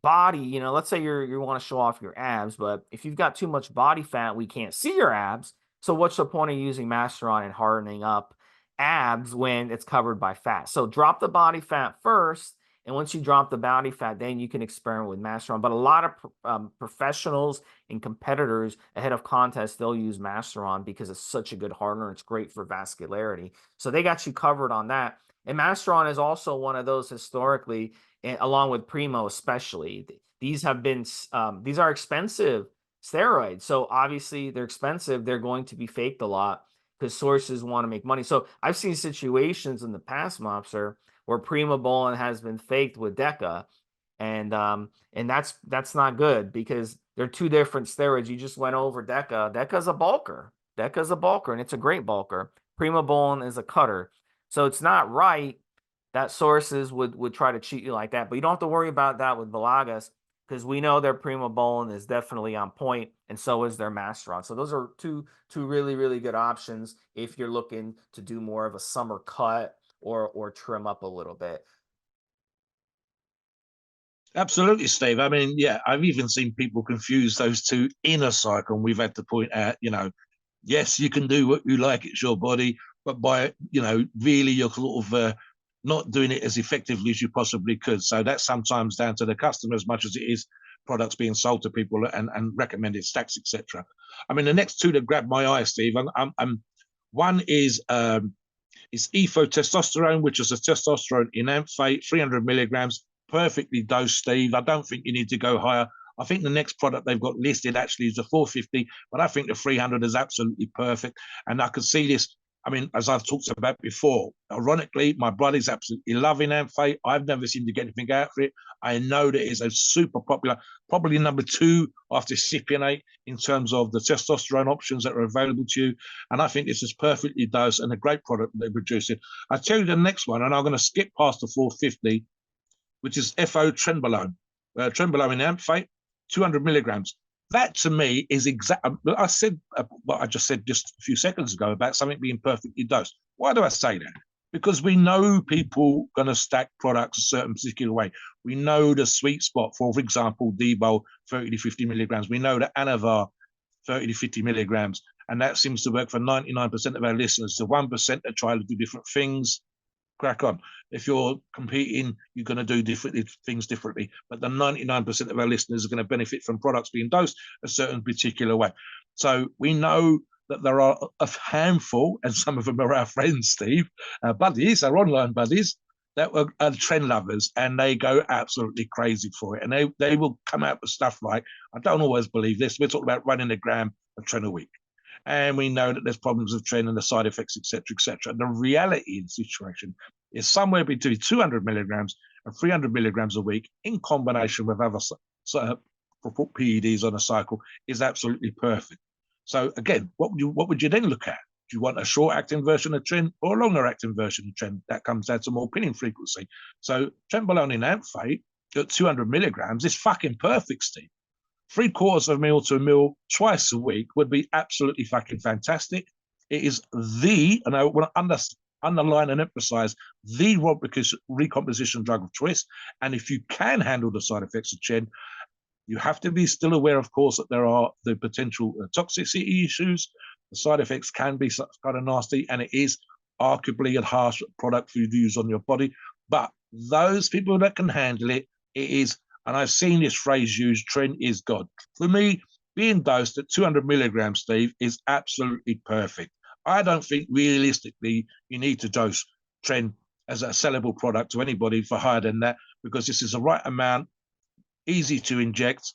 body, let's say you want to show off your abs, but if you've got too much body fat, we can't see your abs. So what's the point of using Masteron and hardening up abs when it's covered by fat? So drop the body fat first, and once you drop the body fat, then you can experiment with Masteron. But a lot of professionals and competitors ahead of contests, they'll use Masteron because it's such a good hardener. It's great for vascularity. So they got you covered on that. And Masteron is also one of those historically, along with Primo especially. These are expensive steroids. So obviously they're expensive. They're going to be faked a lot because sources want to make money. So I've seen situations in the past, Mobster, where Primobolan has been faked with Deca, and that's not good because they're two different steroids. You just went over Deca. Deca's a bulker. Deca's a bulker, and it's a great bulker. Primobolan is a cutter. So it's not right that sources would try to cheat you like that. But you don't have to worry about that with Beligas because we know their Primobolan is definitely on point, and so is their Masteron. So those are two really, really good options if you're looking to do more of a summer cut or trim up a little bit. Absolutely, Steve. I mean, yeah, I've even seen people confuse those two in a cycle, and we've had to point out, yes, you can do what you like, it's your body, but by, really you're sort of not doing it as effectively as you possibly could. So that's sometimes down to the customer as much as it is products being sold to people and recommended stacks, etc. I mean, the next two that grabbed my eye, Steve, one is testosterone, which is a testosterone enanthate, 300 milligrams, perfectly dosed, Steve. I don't think you need to go higher. I think the next product they've got listed actually is the 450, but I think the 300 is absolutely perfect. And I could see this. I mean, as I've talked about before, ironically, my brother's absolutely loving Amphate. I've never seemed to get anything out of it. I know that it's a super popular, probably number 2 after Cypionate in terms of the testosterone options that are available to you. And I think this is perfectly dosed and a great product that they're producing. I'll tell you the next one, and I'm going to skip past the 450, which is FO Trenbolone. Trenbolone Amphate, 200 milligrams. That to me is exactly. I said what I just said just a few seconds ago about something being perfectly dosed. Why do I say that? Because we know people going to stack products a certain particular way. We know the sweet spot for example, Debol 30 to 50 milligrams. We know that Anavar 30 to 50 milligrams, and that seems to work for 99% of our listeners. The 1% that try to do different things, crack on. If you're competing, you're going to do things differently. But the 99% of our listeners are going to benefit from products being dosed a certain particular way. So we know that there are a handful, and some of them are our friends, Steve, our buddies, our online buddies, that are trend lovers, and they go absolutely crazy for it. And they will come out with stuff like, I don't always believe this, we're talking about running a gram of tren a week. And we know that there's problems with tren and the side effects, etc., etc. The reality of the situation is somewhere between 200 milligrams and 300 milligrams a week in combination with other PEDs on a cycle is absolutely perfect. So again, what would you then look at? Do you want a short-acting version of tren or a longer-acting version of tren? That comes down to more pinning frequency. So Trenbolone Amphate at 200 milligrams is fucking perfect, Steve. 3/4 of a meal to a meal twice a week would be absolutely fucking fantastic. It is and I want to underline and emphasize the recomposition drug of choice. And if you can handle the side effects of Chen, you have to be still aware, of course, that there are the potential toxicity issues. The side effects can be kind of nasty, and it is arguably a harsh product for you to use on your body. But those people that can handle it, it is, and I've seen this phrase used, Trent is God. For me, being dosed at 200 milligrams, Steve, is absolutely perfect. I don't think realistically you need to dose Trent as a sellable product to anybody for higher than that, because this is the right amount, easy to inject,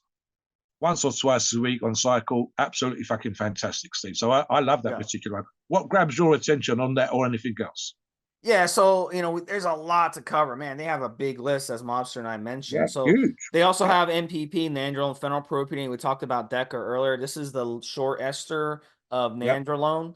once or twice a week on cycle. Absolutely fucking fantastic, Steve. So I love that particular one. What grabs your attention on that or anything else? Yeah, so there's a lot to cover, man. They have a big list, as Mobster and I mentioned. Yeah, So huge. they also have MPP, nandrolone phenylpropionate. We talked about DECA earlier. This is the short ester of nandrolone.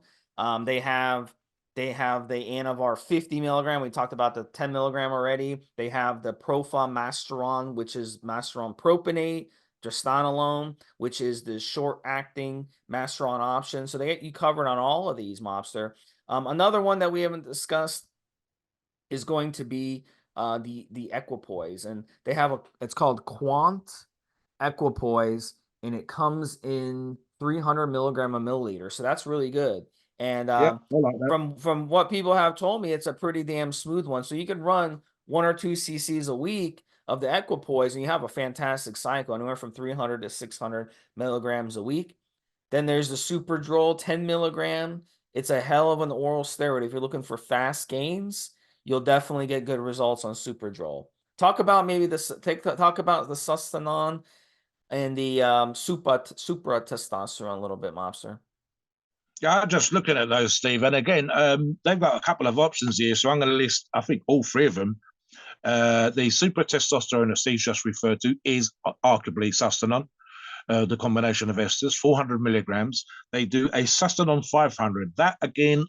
They have the Anavar 50 milligram. We talked about the 10 milligram already. They have the Profamasteron, which is masteron propionate, drostanolone, which is the short acting masteron option. So they get you covered on all of these, Mobster. Another one that we haven't discussed is going to be the equipoise, and they have it's called Quant Equipoise, and it comes in 300 milligram a milliliter, so that's really good. And Yeah, I like that. from what people have told me, it's a pretty damn smooth one. So you could run 1 or 2 cc's a week of the equipoise, and you have a fantastic cycle, anywhere from 300 to 600 milligrams a week. Then there's the Super Droll 10 milligram. It's a hell of an oral steroid. If you're looking for fast gains, you'll definitely get good results on Super Droll. Talk about maybe this. Talk about the Sustanon and the supra testosterone a little bit, Mobster. Yeah, I'm just looking at those, Steve. And again, they've got a couple of options here. So I'm going to list, I think, all three of them. The super testosterone that Steve just referred to is arguably Sustanon. The combination of esters, 400 milligrams. They do a Sustanon 500. That again,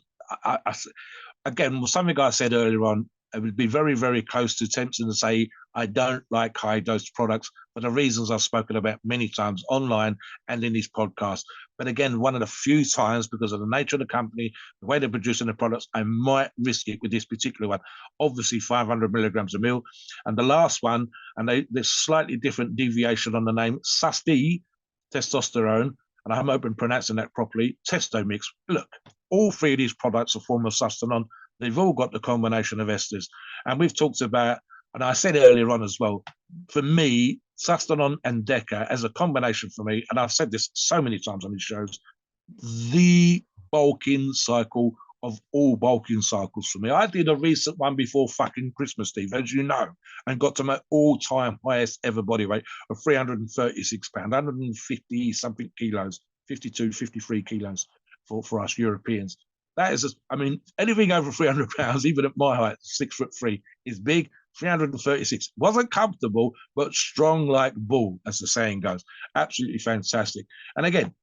again, something I said earlier on, it would be very, very close to tempting to say I don't like high dose products for the reasons I've spoken about many times online and in this podcast. But again, one of the few times, because of the nature of the company, the way they're producing the products, I might risk it with this particular one. Obviously, 500 milligrams a mil. And the last one, and there's slightly different deviation on the name, SUST, testosterone, and I'm hoping pronouncing that properly, Testomix. Look, all three of these products are form of Sustanon. They've all got the combination of esters. And we've talked about, and I said earlier on as well, for me, Sustanon and DECA as a combination for me, and I've said this so many times on these shows, the bulking cycle of all bulking cycles for me. I did a recent one before fucking Christmas, Steve, as you know, and got to my all-time highest ever body weight of 336 pounds, 150 something kilos, 52, 53 kilos for us Europeans. That is, I mean, anything over 300 pounds, even at my height, 6'3", is big. 336 wasn't comfortable, but strong like bull, as the saying goes. Absolutely fantastic. And again,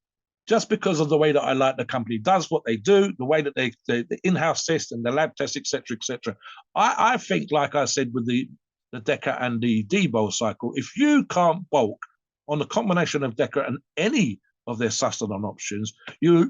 just because of the way that I like the company does what they do, the way that the in-house test and the lab test, etc., etc. I think, like I said, with the DECA and the D-Bowl cycle, if you can't bulk on the combination of DECA and any of their Sustanon options, you're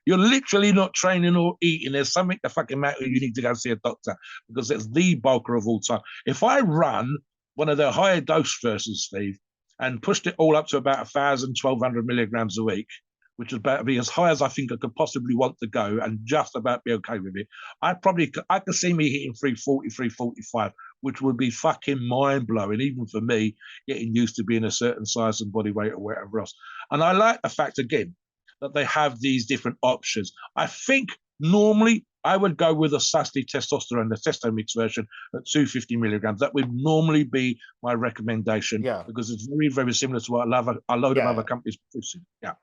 literally not training or eating. There's something the fucking matter. You need to go see a doctor, because it's the bulker of all time. If I run one of their higher dose versions, Steve, and pushed it all up to about 1,000, 1,200 milligrams a week, which would about be as high as I think I could possibly want to go and just about be okay with it, I could see me hitting 340, 345, which would be fucking mind-blowing, even for me, getting used to being a certain size and body weight or whatever else. And I like the fact, again, that they have these different options. I think normally I would go with a SUST testosterone, the Testomix version at 250 milligrams. That would normally be my recommendation, because it's very, very similar to what a load of other companies producing. Yeah.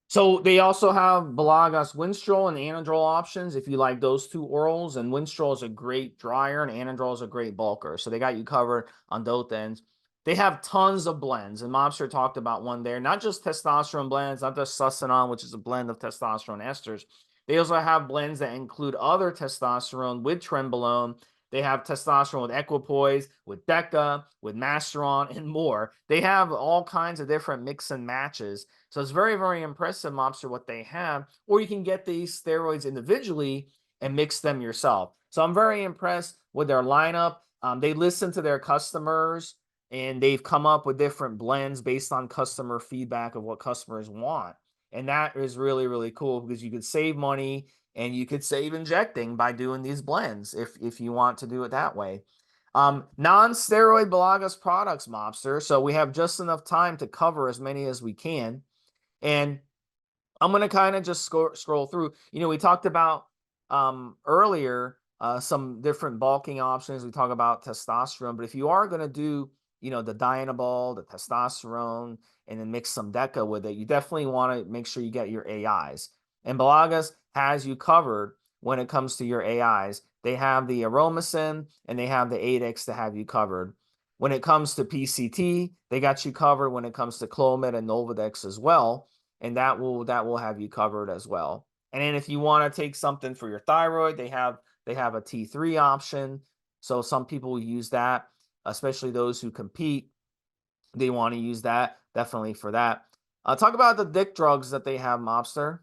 So they also have Beligas Winstrol and Anadrol options if you like those two orals. And Winstrol is a great dryer and Anadrol is a great bulker. So they got you covered on both ends. They have tons of blends, and Mobster talked about one there. Not just testosterone blends, not just Sustanon, which is a blend of testosterone esters. They also have blends that include other testosterone with trenbolone. They have testosterone with equipoise, with DECA, with masteron, and more. They have all kinds of different mix and matches. So it's very, very impressive, Mobster, what they have. Or you can get these steroids individually and mix them yourself. So I'm very impressed with their lineup. They listen to their customers and they've come up with different blends based on customer feedback of what customers want. And that is really, really cool because you could save money and you could save injecting by doing these blends if you want to do it that way. Non-steroid Beligas products, Mobster. So we have just enough time to cover as many as we can. And I'm going to kind of just scroll through. We talked about earlier some different bulking options. We talk about testosterone, but if you are going to do, the Dianabol, the testosterone, and then mix some Deca with it, you definitely want to make sure you get your AIs. And Beligas has you covered when it comes to your AIs. They have the Aromacin and they have the 8X to have you covered. When it comes to PCT, they got you covered when it comes to Clomid and Nolvadex as well, and that will have you covered as well. And then if you want to take something for your thyroid, they have a T3 option. So some people will use that, especially those who compete. They want to use that definitely for that. Talk about the dick drugs that they have, Mobster.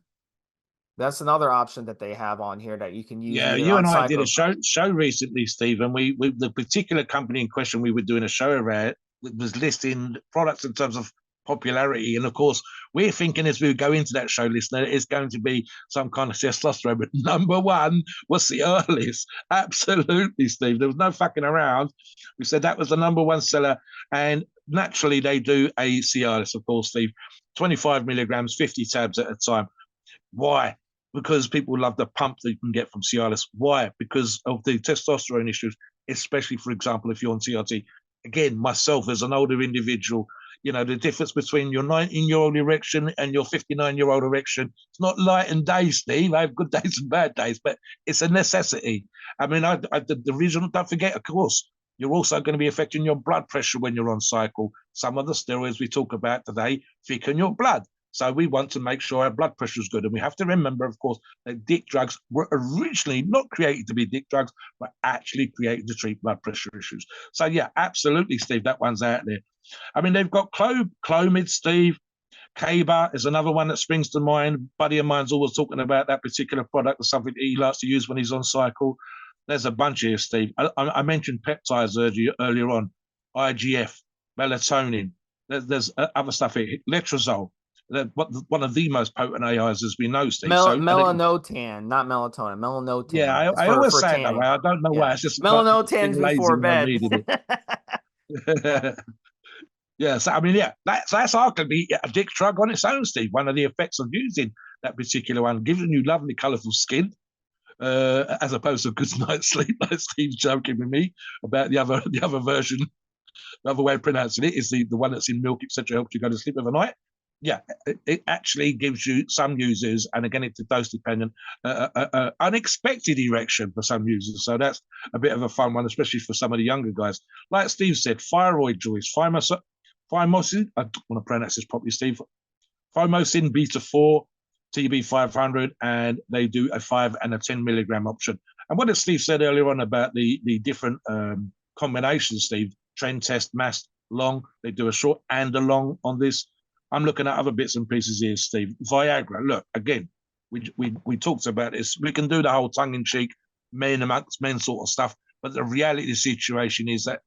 That's another option that they have on here that you can use Yeah, either you on and I did a cycle. show recently, Steve, and we the particular company in question we were doing a show around was listing products in terms of popularity, and of course we're thinking as we go into that show, listener, it's going to be some kind of testosterone. But number one was the earliest, absolutely, Steve. There was no fucking around. We said that was the number one seller, and naturally they do a Cialis, of course, Steve, 25 milligrams, 50 tabs at a time. Why? Because people love the pump that you can get from Cialis. Why? Because of the testosterone issues, especially, for example, if you're on TRT. Again, myself as an older individual, the difference between your 19-year-old erection and your 59-year-old erection, it's not light and day, Steve. I have good days and bad days, but it's a necessity. I mean, the reason, don't forget, of course, you're also going to be affecting your blood pressure when you're on cycle. Some of the steroids we talk about today thicken your blood. So we want to make sure our blood pressure is good. And we have to remember, of course, that dick drugs were originally not created to be dick drugs, but actually created to treat blood pressure issues. So, yeah, absolutely, Steve, that one's out there. I mean, they've got Clomid, Steve. Kaba is another one that springs to mind. Buddy of mine's always talking about that particular product as something that he likes to use when he's on cycle. There's a bunch here, Steve. I mentioned peptides earlier on, IGF, melatonin. There's other stuff here, letrozole. One of the most potent AIs as we know, Steve. Melanotan, not melatonin. Yeah, Melanotan. It's I for always say it that way. tanning. I don't know Yeah, why. It's just melanotan's being lazy before when I'm bed. reading it. Yeah, so I mean, yeah, that's arguably a dick drug on its own, Steve. One of the effects of using that particular one, giving you lovely, colourful skin, as opposed to a good night's sleep. Like Steve's joking with me about the other version. The other way of pronouncing it is the one that's in milk, etc. Helps you go to sleep overnight. Yeah, it actually gives you some users, and again, it's dose dependent, unexpected erection for some users. So that's a bit of a fun one, especially for some of the younger guys. Like Steve said, thyroid joys, thymosin. I don't want to pronounce this properly, Steve. Thymosin beta 4, TB 500, and they do a 5 and a 10 milligram option. And what Steve said earlier on about the different combinations, Steve, trend test, mass, long, they do a short and a long on this. I'm looking at other bits and pieces here, Steve. Viagra, look, again, we talked about this. We can do the whole tongue-in-cheek, men amongst men sort of stuff, but the reality of the situation is that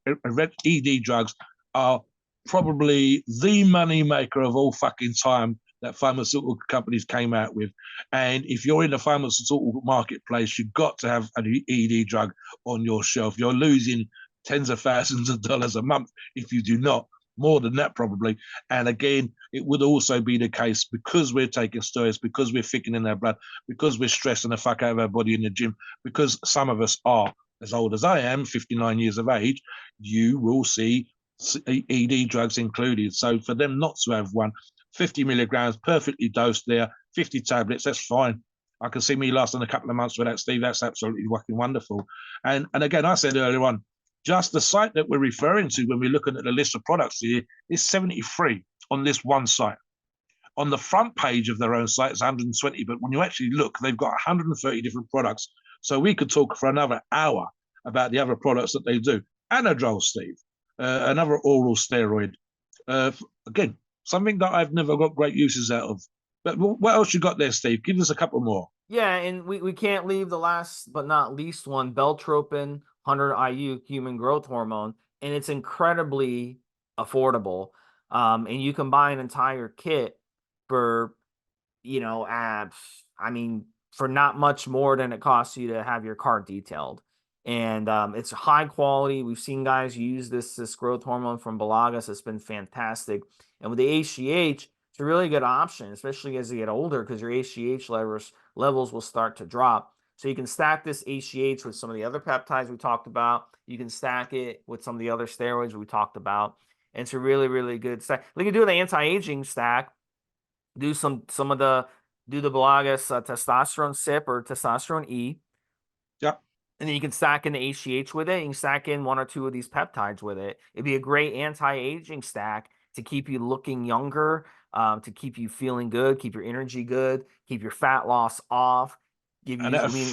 ED drugs are probably the money maker of all fucking time that pharmaceutical companies came out with. And if you're in the pharmaceutical marketplace, you've got to have an ED drug on your shelf. You're losing tens of thousands of dollars a month if you do not, more than that probably. And again, it would also be the case because we're taking steroids, because we're thickening our blood, because we're stressing the fuck out of our body in the gym, because some of us are as old as I am, 59 years of age, you will see ED drugs included. So for them not to have one, 50 milligrams, perfectly dosed there, 50 tablets, that's fine. I can see me lasting a couple of months with that, Steve. That's absolutely fucking wonderful. And again, I said earlier on, just the site that we're referring to when we're looking at the list of products here is 73 on this one site. On the front page of their own site, it's 120, but when you actually look, they've got 130 different products. So we could talk for another hour about the other products that they do. Anadrol, Steve, another oral steroid. Again, something that I've never got great uses out of. But what else you got there, Steve? Give us a couple more. Yeah, and we can't leave the last but not least one, Beltropin 100 IU human growth hormone, and it's incredibly affordable. And you can buy an entire kit for, I mean, for not much more than it costs you to have your car detailed. And it's high quality. We've seen guys use this growth hormone from Beligas. It's been fantastic. And with the HGH, it's a really good option, especially as you get older, because your HGH levels will start to drop. So you can stack this HGH with some of the other peptides we talked about. You can stack it with some of the other steroids we talked about. And it's a really, really good stack. You can do the anti-aging stack, do do the Beligas testosterone sip or testosterone E, Yeah. and then you can stack in the HGH with it. You can stack in one or two of these peptides with it. It'd be a great anti-aging stack to keep you looking younger, to keep you feeling good, keep your energy good, keep your fat loss off, give And you at a lean.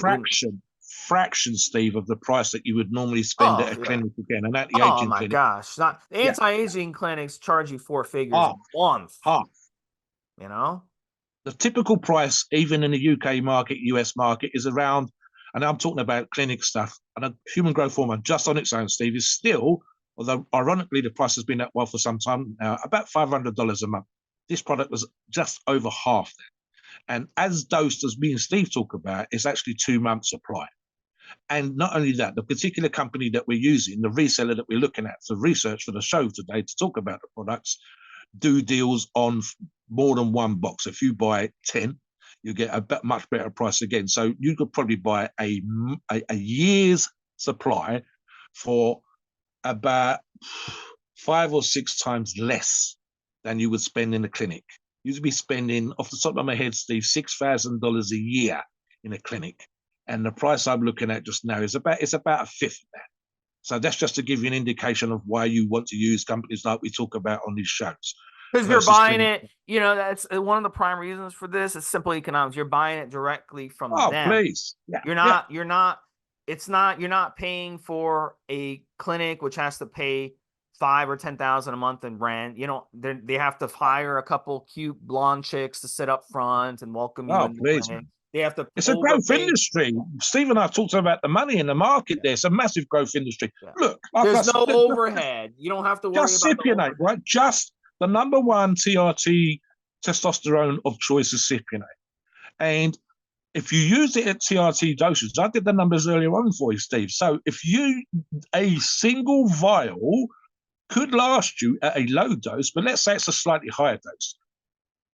fraction, Steve, of the price that you would normally spend Oh at a yeah. clinic again, and at the Oh aging my clinic. gosh. Not the Yeah, anti-aging clinics charge you four figures a half, month, half. you know? The typical price, even in the UK market, US market, is around, and I'm talking about clinic stuff, and a human growth hormone just on its own, Steve, is still, although ironically the price has been that well for some time now, about $500 a month. This product was just over half that. And as dosed as me and Steve talk about, it's actually 2 months supply. And not only that, the particular company that we're using, the reseller that we're looking at for research for the show today to talk about the products, do deals on more than one box. If you buy 10, you get a much better price again. So you could probably buy a year's supply for about 5 or 6 times less than you would spend in a clinic. You'd be spending, off the top of my head, Steve, $6,000 a year in a clinic. And the price I'm looking at just now is about a fifth of that. So that's just to give you an indication of why you want to use companies like we talk about on these shows. Because you're Versus buying clinic. it, that's one of the prime reasons for this. It's simple economics. You're buying it directly from Oh, them. please. Yeah. You're not paying for a clinic which has to pay 5 or 10,000 a month in rent. They have to hire a couple cute blonde chicks to sit up front and welcome you Oh, in the please, clinic. man. They have to It's a growth overpay. industry. Steve and I talked about the money in the market there. It's a massive growth industry. Yeah. Look, like There's us, no overhead. You don't have to worry just about the Cypionate, overhead. right? Just the number one TRT testosterone of choice is Cypionate. And if you use it at TRT doses, I did the numbers earlier on for you, Steve. So a single vial could last you at a low dose, but let's say it's a slightly higher dose,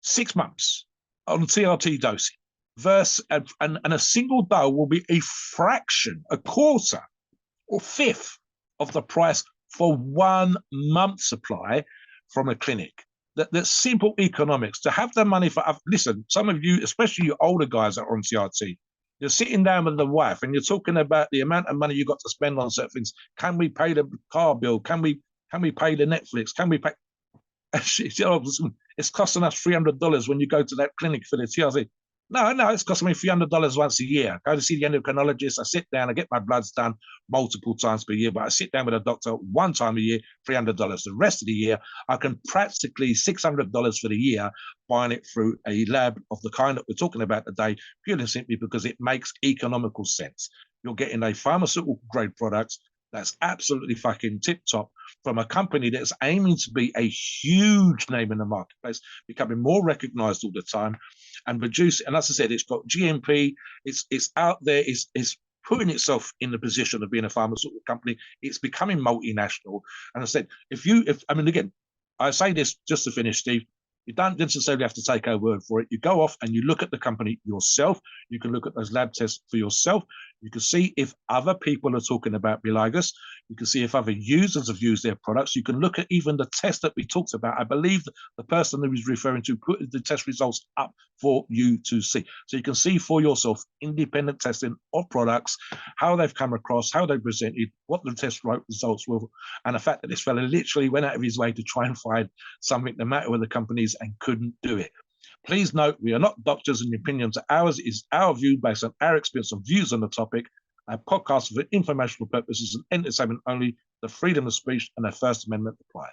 6 months on TRT dosing. And a single dose will be a fraction, a quarter or fifth of the price for 1 month supply from a clinic. That's simple economics. To have the money for, listen, some of you, especially you older guys that are on TRT, you're sitting down with the wife and you're talking about the amount of money you got to spend on certain things. Can we pay the car bill? Can we pay the Netflix? Can we pay? It's costing us $300 when you go to that clinic for the TRT. No, it's costing me $300 once a year. I go to see the endocrinologist. I sit down. I get my bloods done multiple times per year, but I sit down with a doctor one time a year, $300. The rest of the year, I can practically $600 for the year buying it through a lab of the kind that we're talking about today, purely and simply because it makes economical sense. You're getting a pharmaceutical grade product that's absolutely fucking tip top from a company that's aiming to be a huge name in the marketplace, becoming more recognized all the time, and produce. And as I said, it's got GMP. It's out there. It's putting itself in the position of being a pharmaceutical company. It's becoming multinational. And I said, again, I say this just to finish, Steve. You don't necessarily have to take our word for it. You go off and you look at the company yourself. You can look at those lab tests for yourself. You can see if other people are talking about Beligas. You can see if other users have used their products. You can look at even the test that we talked about. I believe the person who was referring to put the test results up for you to see. So you can see for yourself independent testing of products, how they've come across, how they presented, what the test results were, and the fact that this fella literally went out of his way to try and find something the matter with the companies and couldn't do it. Please note, we are not doctors and opinions. Ours is our view based on our experience and views on the topic. Our podcast for informational purposes and entertainment only. The freedom of speech and the First Amendment applies.